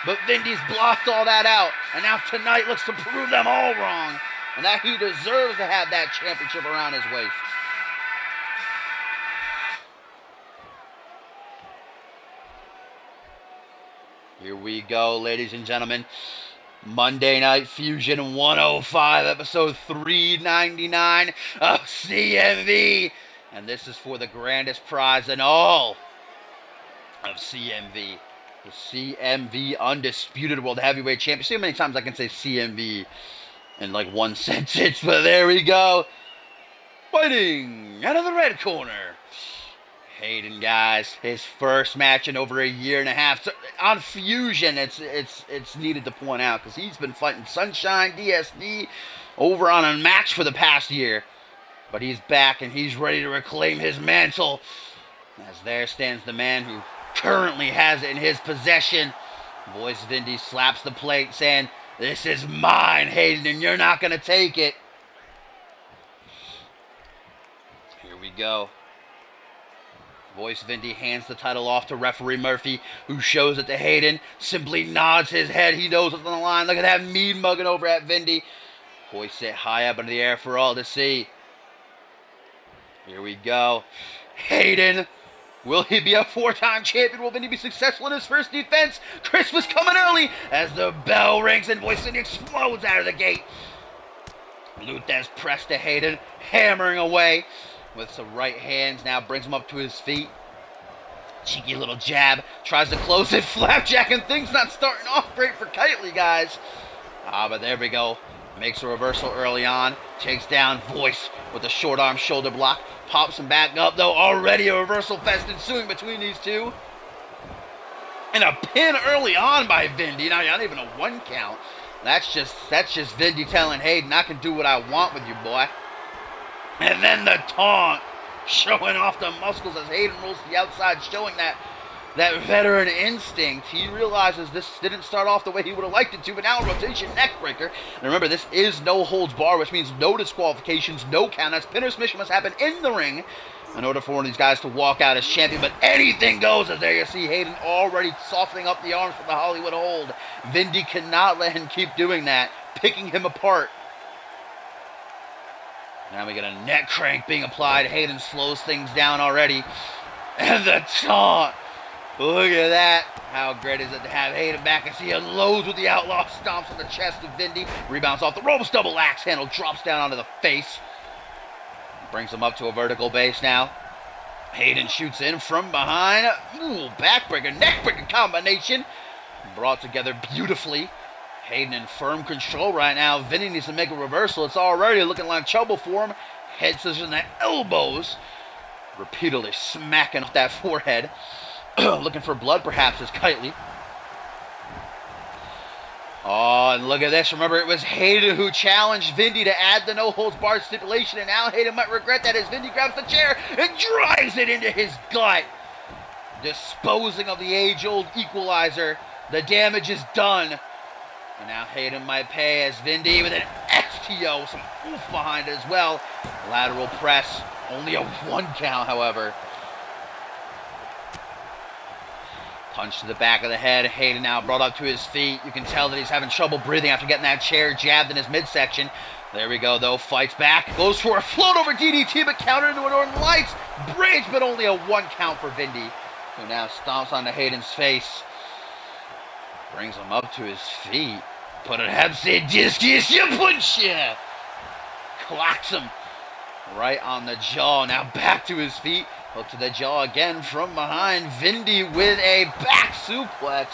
But Vindy's blocked all that out, and now tonight looks to prove them all wrong, and that he deserves to have that championship around his waist. Here we go, ladies and gentlemen. Monday Night Fusion 105, episode 399 of CMV. And this is for the grandest prize in all of CMV. The CMV Undisputed World Heavyweight Champion. See how many times I can say CMV in like one sentence, but there we go. Fighting out of the red corner, Hayden, guys, his first match in over a year and a half. So, on Fusion, it's needed to point out because he's been fighting Sunshine, DSD, over on a match for the past year. But he's back and he's ready to reclaim his mantle. As there stands the man who currently has it in his possession. Voice Vindy slaps the plate saying, "This is mine, Hayden, and you're not going to take it." Here we go. Voice Vindy hands the title off to referee Murphy, who shows it to Hayden, simply nods his head. He knows what's on the line. Look at that mean mugging over at Vindy. Hoist it high up into the air for all to see. Here we go. Hayden, will he be a 4-time champion? Will Vindy be successful in his first defense? Christmas coming early as the bell rings and Voice Vindy explodes out of the gate. Luthez pressed to Hayden, hammering away with some right hands, now brings him up to his feet. Cheeky little jab, tries to close it, flapjack, and things not starting off great for Kitely, guys. But there we go. Makes a reversal early on, takes down Voice with a short arm shoulder block, pops him back up, though already a reversal fest ensuing between these two. And a pin early on by Vindy, not even a 1 count. That's just Vindy telling Hayden, I can do what I want with you, boy. And then the taunt, showing off the muscles as Hayden rolls to the outside, showing that veteran instinct. He realizes this didn't start off the way he would have liked it to, but now a rotation neckbreaker. And remember, this is no holds bar, which means no disqualifications, no countouts. Pin or submission must happen in the ring in order for one of these guys to walk out as champion. But anything goes, as there you see Hayden already softening up the arms from the Hollywood hold. Vindy cannot let him keep doing that, picking him apart. Now we get a neck crank being applied. Hayden slows things down already. And the taunt. Look at that. How great is it to have Hayden back as he unloads with the outlaw stomps on the chest of Vindy. Rebounds off the ropes. Double axe handle. Drops down onto the face. Brings him up to a vertical base now. Hayden shoots in from behind. Ooh, backbreaker, neckbreaker combination. Brought together beautifully. Hayden in firm control right now. Vinny needs to make a reversal. It's already looking like trouble for him. Head scissors in the elbows. Repeatedly smacking off that forehead. Looking for blood perhaps is Kitely. Oh, and look at this. Remember, it was Hayden who challenged Vindy to add the no-holds-barred stipulation, and now Hayden might regret that as Vindy grabs the chair and drives it into his gut. Disposing of the age-old equalizer. The damage is done. And now Hayden might pay as Vindy with an STO, some oof behind it as well. Lateral press, only a 1 count, however. Punch to the back of the head. Hayden now brought up to his feet. You can tell that he's having trouble breathing after getting that chair jabbed in his midsection. There we go, though. Fights back. Goes for a float over DDT, but countered into a Northern Lights. Bridge, but only a 1 count for Vindy, who now stomps onto Hayden's face. Brings him up to his feet. Put a Hepsid discus, you punch ya! Clocks him right on the jaw. Now back to his feet. Hook to the jaw again from behind. Vindy with a back suplex.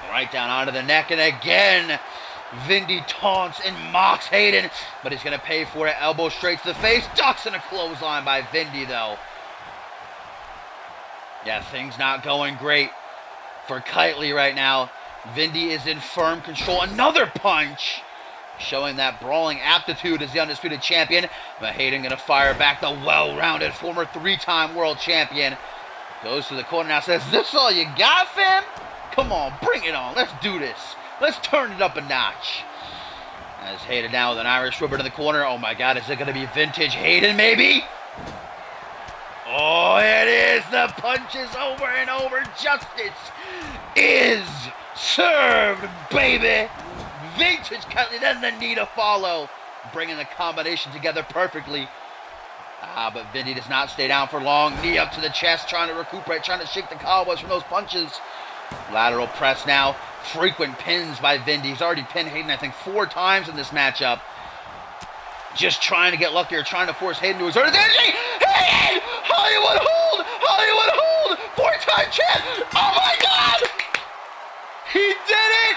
Right down onto the neck. And again, Vindy taunts and mocks Hayden. But he's going to pay for it. Elbow straight to the face. Ducks in a clothesline by Vindy, though. Yeah, things not going great for Kitely right now. Vindy is in firm control. Another punch! Showing that brawling aptitude as the undisputed champion. But Hayden gonna fire back. The well-rounded former 3-time world champion. Goes to the corner now, says, "This all you got, fam? Come on, bring it on. Let's do this. Let's turn it up a notch." As Hayden now with an Irish whip in the corner. Oh my God, is it gonna be vintage Hayden maybe? Oh, it is. The punches over and over. Justice is served, baby. Vintage Kitely, then the knee to follow. Bringing the combination together perfectly. But Vindy does not stay down for long. Knee up to the chest, trying to recuperate, trying to shake the cobwebs from those punches. Lateral press now. Frequent pins by Vindy. He's already pinned Hayden, I think, 4 times in this matchup. Just trying to get luckier, trying to force Hayden to his energy. Hayden! Hollywood hold! Hollywood hold! 4-time champ! Oh my God! He did it!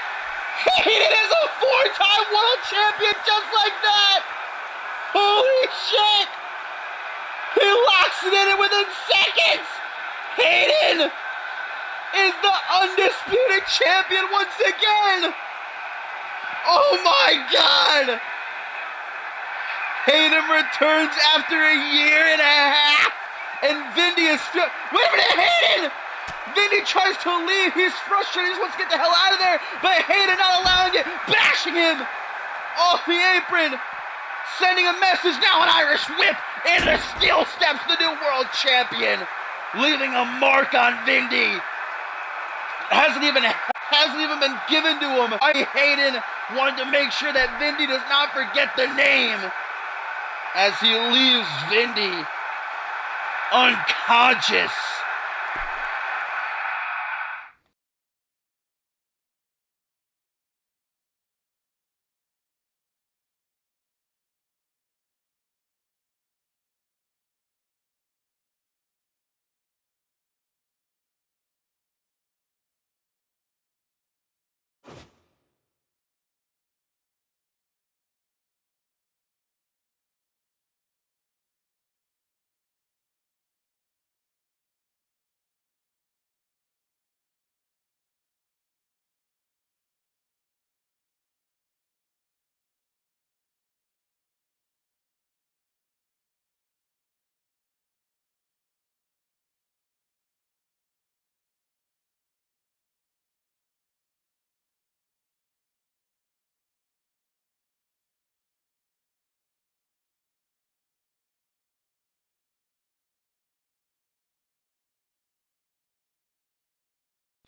Hayden is a 4-time world champion just like that! Holy shit! He locks it in within seconds! Hayden is the undisputed champion once again! Oh my God! Hayden returns after a year and a half, and Vindy is still... Wait a minute, Hayden! Vindy tries to leave. He's frustrated. He just wants to get the hell out of there, but Hayden not allowing it, bashing him off the apron, sending a message. Now an Irish whip, and the steel steps the new world champion, leaving a mark on Vindy. Hasn't even been given to him. Hayden wanted to make sure that Vindy does not forget the name as he leaves Vindy unconscious.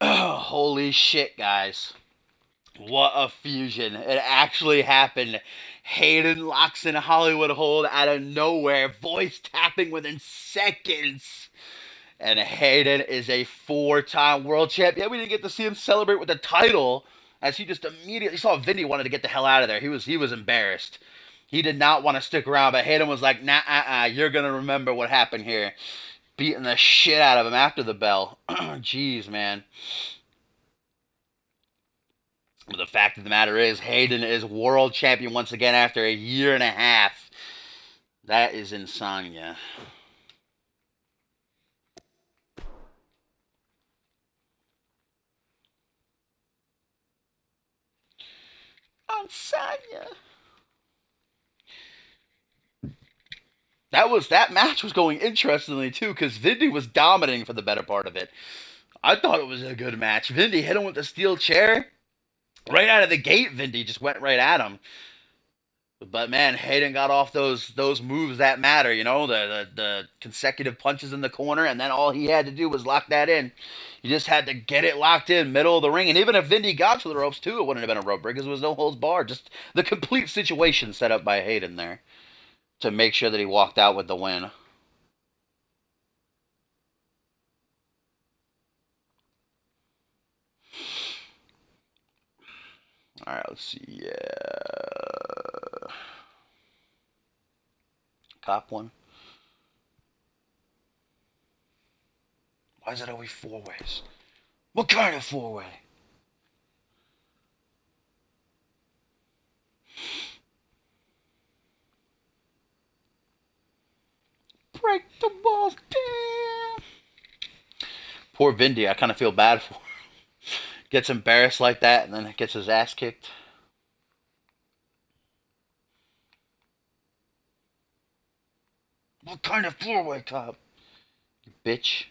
Holy shit, guys. What a fusion. It actually happened. Hayden locks in Hollywood hold out of nowhere. Voice tapping within seconds. And Hayden is a 4-time world champion. We didn't get to see him celebrate with the title, as he just immediately saw Vindy wanted to get the hell out of there. He was embarrassed. He did not want to stick around, but Hayden was like, nah, you're going to remember what happened here. Beating the shit out of him after the bell. Jeez, man. But the fact of the matter is, Hayden is world champion once again after a year and a half. That is insomnia. Insomnia. That match was going interestingly too, because Vindy was dominating for the better part of it. I thought it was a good match. Vindy hit him with the steel chair. Right out of the gate, Vindy just went right at him. But man, Hayden got off those moves that matter, you know, the consecutive punches in the corner, and then all he had to do was lock that in. He just had to get it locked in, middle of the ring, and even if Vindy got to the ropes too, it wouldn't have been a rope break because there was no holds barred. Just the complete situation set up by Hayden there to make sure that he walked out with the win. All right, let's see. Yeah. Cop one. Why is it always 4 ways? What kind of 4-way? Break the walls down. Poor Vindy, I kind of feel bad for him. Gets embarrassed like that and then gets his ass kicked. What kind of four-way cop? You bitch.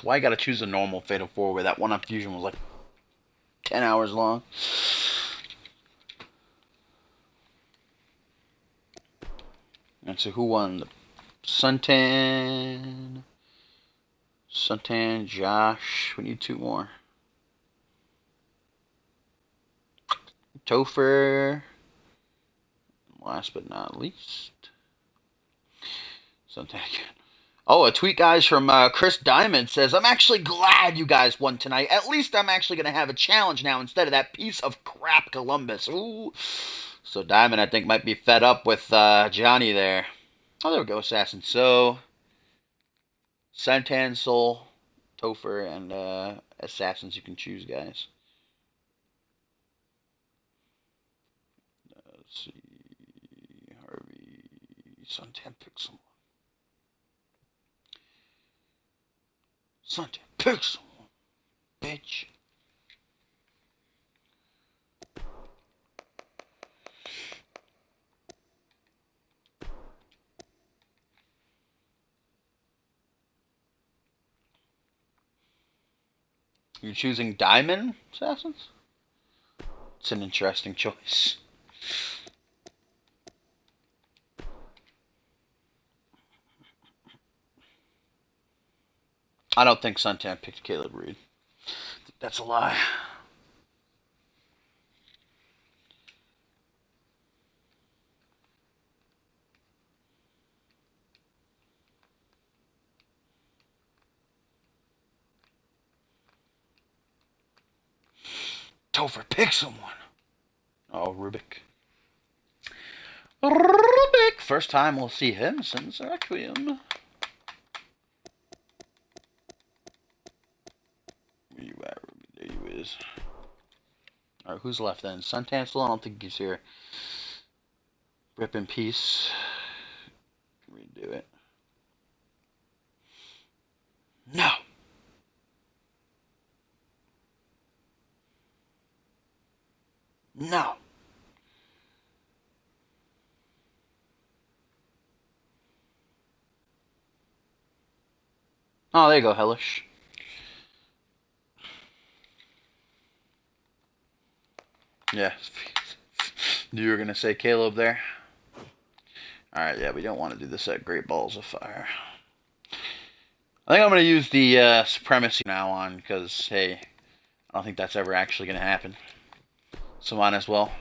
Why you gotta choose a normal fatal four-way? That one on Fusion was like 10 hours long. And so who won? The Suntan, Josh. We need two more. Topher. Last but not least, Suntan again. Oh, a tweet, guys, from Chris Diamond says, I'm actually glad you guys won tonight. At least I'm actually going to have a challenge now instead of that piece of crap Columbus. Ooh. So Diamond, I think, might be fed up with Johnny there. Oh, there we go, Assassin. So, Santan, Soul, Topher, and Assassins you can choose, guys. Let's see. Harvey, Suntan, pick someone. Suntan, pick someone, bitch. You're choosing Diamond, Assassins? It's an interesting choice. I don't think Suntan picked Caleb Reed. I think that's a lie. Topher, pick someone. Oh, Rubik. Rubik! First time we'll see him since Requiem. Where you at, Rubik? There you is. Alright, who's left then? Suntan still? I don't think he's here. Rip in peace. Redo it. No! No! Oh, there you go, Hellish. Yeah. You were going to say Caleb there? Alright, yeah, we don't want to do this at Great Balls of Fire. I think I'm going to use the Supremacy now on, because, hey, I don't think that's ever actually going to happen. So might as well.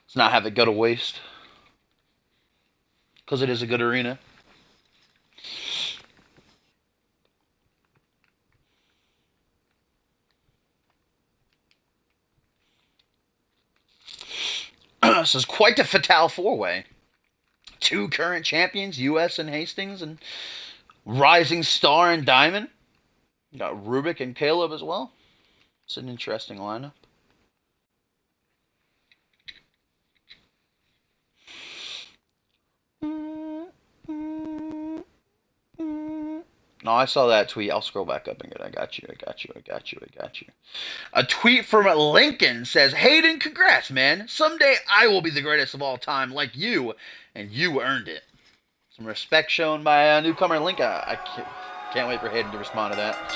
Let's not have it go to waste. Because it is a good arena. This is quite a Fatal four-way. Two current champions, US and Hastings, and Rising Star and Diamond. Got Rubik and Caleb as well. It's an interesting lineup. No, I saw that tweet. I'll scroll back up and get it. I got you. A tweet from Lincoln says, Hayden, congrats, man. Someday I will be the greatest of all time like you, and you earned it. Some respect shown by newcomer Lincoln. I can't wait for Hayden to respond to that.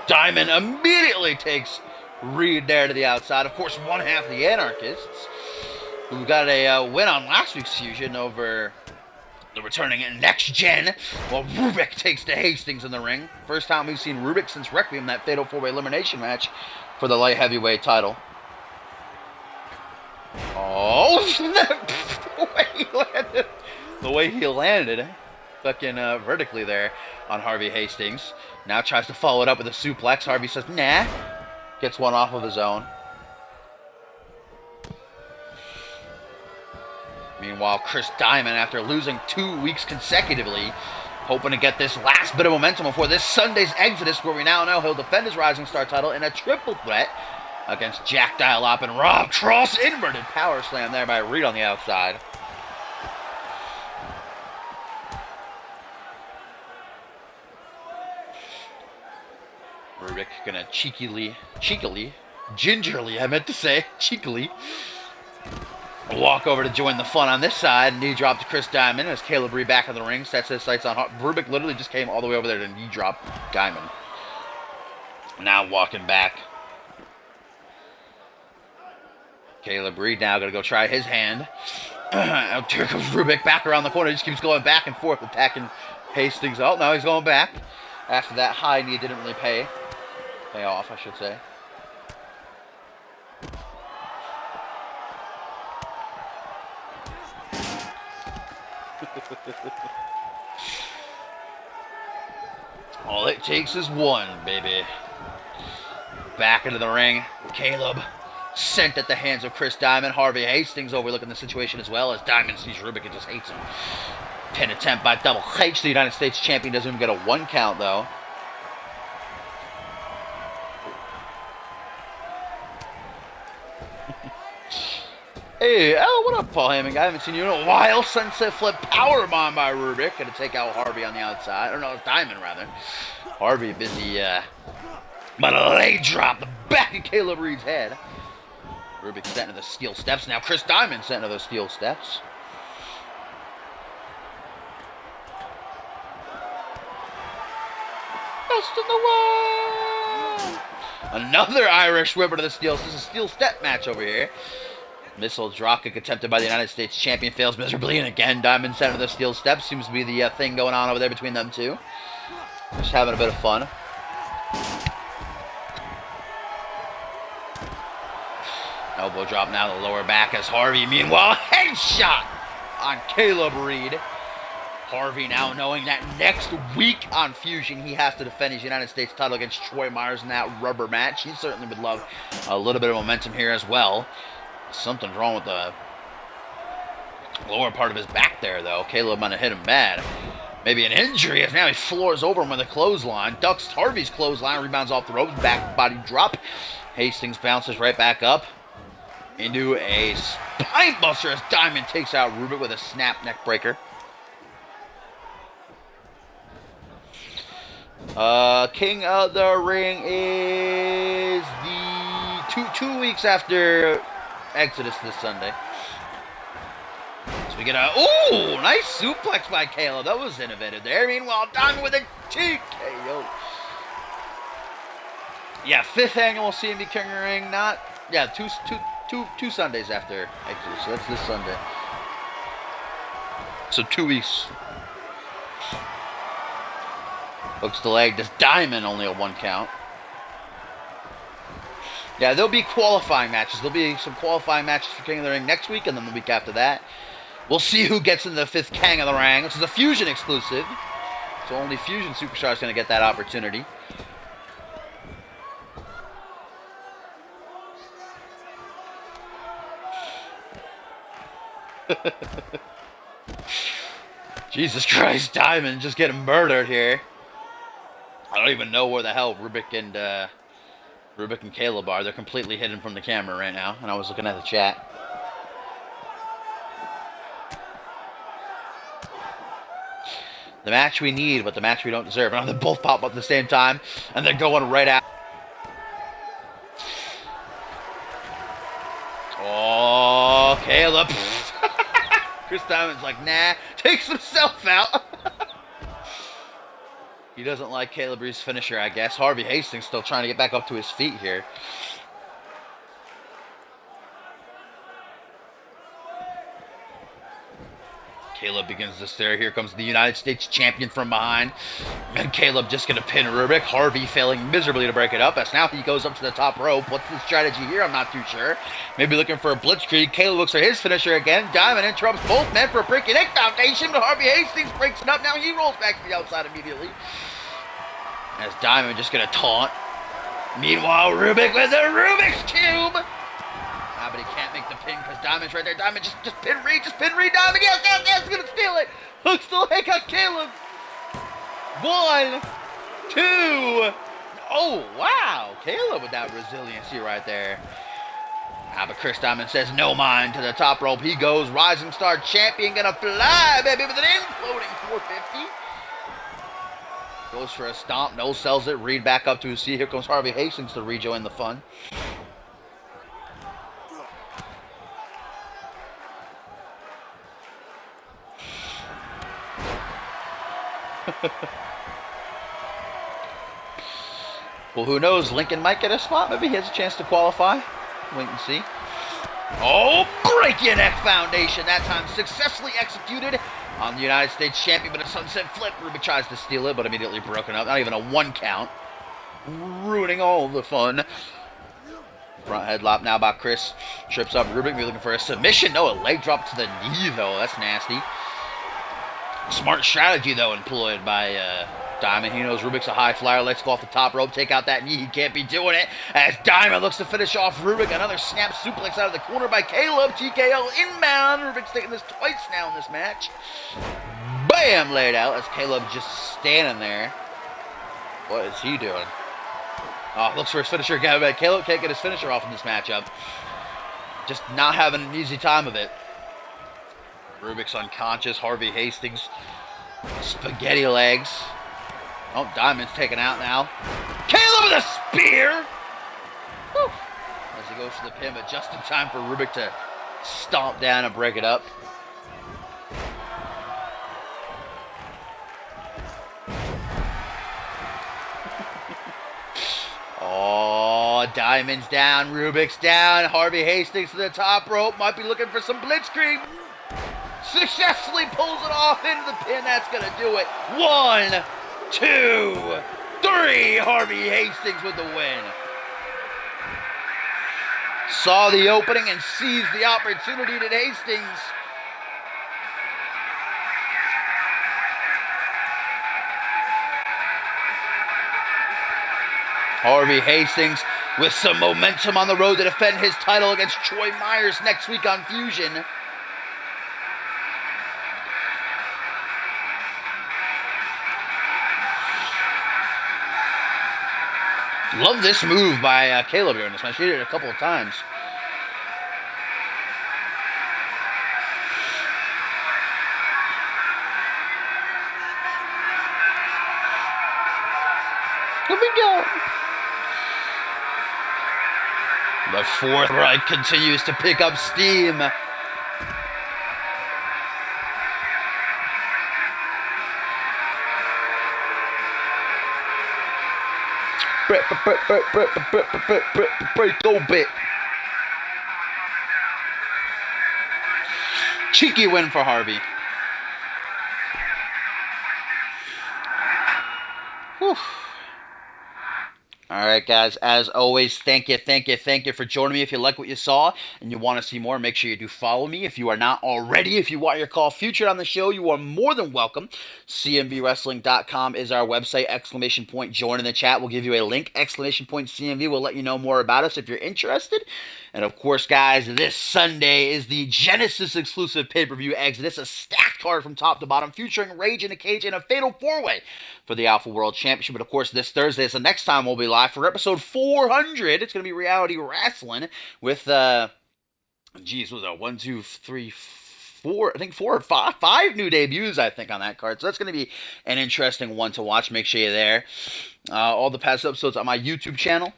Diamond immediately takes Reed there to the outside. Of course, one half of the Anarchists, who got a win on last week's Fusion over the returning Next Gen, while Rubik takes to Hastings in the ring. First time we've seen Rubik since Requiem, that fatal four-way elimination match for the light heavyweight title. Oh, the way he landed, fucking vertically there on Harvey Hastings. Now tries to follow it up with a suplex. Harvey says, nah. Gets one off of his own. Meanwhile, Chris Diamond, after losing 2 weeks consecutively, hoping to get this last bit of momentum before this Sunday's Exodus, where we now know he'll defend his Rising Star title in a triple threat against Jack Dialop and Rob Cross. Inverted power slam there by Reed on the outside. Rubik gonna gingerly, walk over to join the fun on this side. Knee drop to Chris Diamond as Caleb Reed back in the ring sets his sights on Rubik. Literally just came all the way over there to knee drop Diamond. Now walking back. Caleb Reed now gonna go try his hand. Here comes Rubik back around the corner. He just keeps going back and forth, attacking Hastings. Oh, now he's going back. After that high knee didn't really pay off, I should say. All it takes is one, baby. Back into the ring. Caleb sent at the hands of Chris Diamond. Harvey Hastings overlooking the situation as well as Diamond sees Rubik and just hates him. Pin attempt by Double H. The United States champion doesn't even get a 1 count, though. Hey, what up, Paul Heyman? I haven't seen you in a while. Sunset flip powerbomb by Rubik. Gonna take out Harvey on the outside. Or no, it's Diamond, rather. Harvey busy, but a leg drop. The back of Caleb Reed's head. Rubik sent into the steel steps. Now Chris Diamond sent into those steel steps. Best in the world! Another Irish whipper to the steel. This is a steel step match over here. Missile drop kick attempted by the United States champion fails miserably, and again Diamond sent into the steel steps. Seems to be the thing going on over there between them two. Just having a bit of fun. Elbow drop now to the lower back as Harvey, meanwhile, headshot on Caleb Reed. Harvey now knowing that next week on Fusion he has to defend his United States title against Troy Myers in that rubber match. He certainly would love a little bit of momentum here as well. Something's wrong with the lower part of his back there, though. Caleb might have hit him bad. Maybe an injury as now he floors over him with a clothesline. Ducks Harvey's clothesline, rebounds off the ropes, back body drop. Hastings bounces right back up into a spine buster as Diamond takes out Rubik with a snap neck breaker. King of the Ring is the two weeks after Exodus this Sunday. So we get a nice suplex by Caleb. That was innovative there. Meanwhile, Diamond with a TKO. Yeah, 5th annual CMV King of the Ring. Two Sundays after Exodus. So that's this Sunday. So 2 weeks. Hooks the leg. This Diamond only a 1 count. Yeah, there'll be qualifying matches. There'll be some qualifying matches for King of the Ring next week, and then the week after that. We'll see who gets in the 5th King of the Ring, which is a Fusion exclusive. So only Fusion Superstar is going to get that opportunity. Jesus Christ, Diamond just getting murdered here. I don't even know where the hell Rubik and Caleb are. They're completely hidden from the camera right now, and I was looking at the chat. The match we need, but the match we don't deserve. And they both pop up at the same time, and they're going right out. Oh, Caleb. Chris Diamond's like, nah, takes himself out. He doesn't like Caleb Reed's finisher, I guess. Harvey Hastings still trying to get back up to his feet here. Caleb begins to stare. Here comes the United States champion from behind. And Caleb just going to pin Rubik. Harvey failing miserably to break it up. As now he goes up to the top rope. What's the strategy here? I'm not too sure. Maybe looking for a blitzkrieg. Caleb looks for his finisher again. Diamond interrupts both men for a breaking neck foundation. But Harvey Hastings breaks it up. Now he rolls back to the outside immediately. As Diamond just going to taunt. Meanwhile, Rubik with the Rubik's Cube. But he can't make the pin because Diamond's right there. Diamond just pin Reed, Diamond. Yes, gonna steal it. Hooks the leg on Caleb. 1, 2. Oh, wow. Caleb with that resiliency right there. But Chris Diamond says no mind to the top rope. He goes. Rising Star champion gonna fly, baby, with an imploding 450. Goes for a stomp. No sells it. Reed back up to his seat. Here comes Harvey Hastings to rejoin the fun. Well, who knows? Lincoln might get a spot. Maybe he has a chance to qualify. Wait and see. Oh, break your neck foundation. That time successfully executed on the United States champion, but a sunset flip. Rubik tries to steal it, but immediately broken up. Not even a 1 count. Ruining all the fun. Front headlock now by Chris. Trips up Rubik. We're looking for a submission. No, a leg drop to the knee, though. That's nasty. Smart strategy, though, employed by Diamond. He knows Rubik's a high flyer. Let's go off the top rope. Take out that knee. He can't be doing it. As Diamond looks to finish off Rubik. Another snap suplex out of the corner by Caleb. TKO inbound. Rubik's taking this twice now in this match. Bam! Laid out as Caleb just standing there. What is he doing? Oh, looks for his finisher again. But Caleb can't get his finisher off in this matchup. Just not having an easy time of it. Rubik's unconscious. Harvey Hastings. Spaghetti legs. Oh, Diamond's taken out now. Caleb with a spear! Woo. As he goes for the pin, but just in time for Rubik to stomp down and break it up. Oh, Diamond's down. Rubik's down. Harvey Hastings to the top rope. Might be looking for some blitzkrieg. Successfully pulls it off into the pin. That's going to do it. 1, 2, 3. Harvey Hastings with the win. Saw the opening and seized the opportunity to Hastings. Harvey Hastings with some momentum on the road to defend his title against Troy Myers next week on Fusion. Love this move by Caleb during this match. He did it a couple of times. Here we go. The fourth right continues to pick up steam. Break go bit. Cheeky win for Harvey. Whew. All right, guys, as always, thank you for joining me. If you like what you saw and you want to see more, make sure you do follow me. If you are not already, if you want your call featured on the show, you are more than welcome. CMVWrestling.com is our website. ! Join in the chat. We'll give you a link. ! CMV will let you know more about us if you're interested. And, of course, guys, this Sunday is the Genesis exclusive pay-per-view Exodus, a stacked card from top to bottom, featuring Rage in a Cage and a fatal four-way for the Alpha World Championship. But, of course, this Thursday is the next time we'll be live for episode 400. It's going to be Reality Wrestling with, was it 1, 2, 3, 4, I think 4 or 5 new debuts, I think, on that card. So that's going to be an interesting one to watch. Make sure you're there. All the past episodes on my YouTube channel,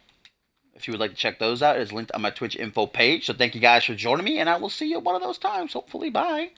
if you would like to check those out, it is linked on my Twitch info page. So thank you guys for joining me, and I will see you one of those times. Hopefully, bye.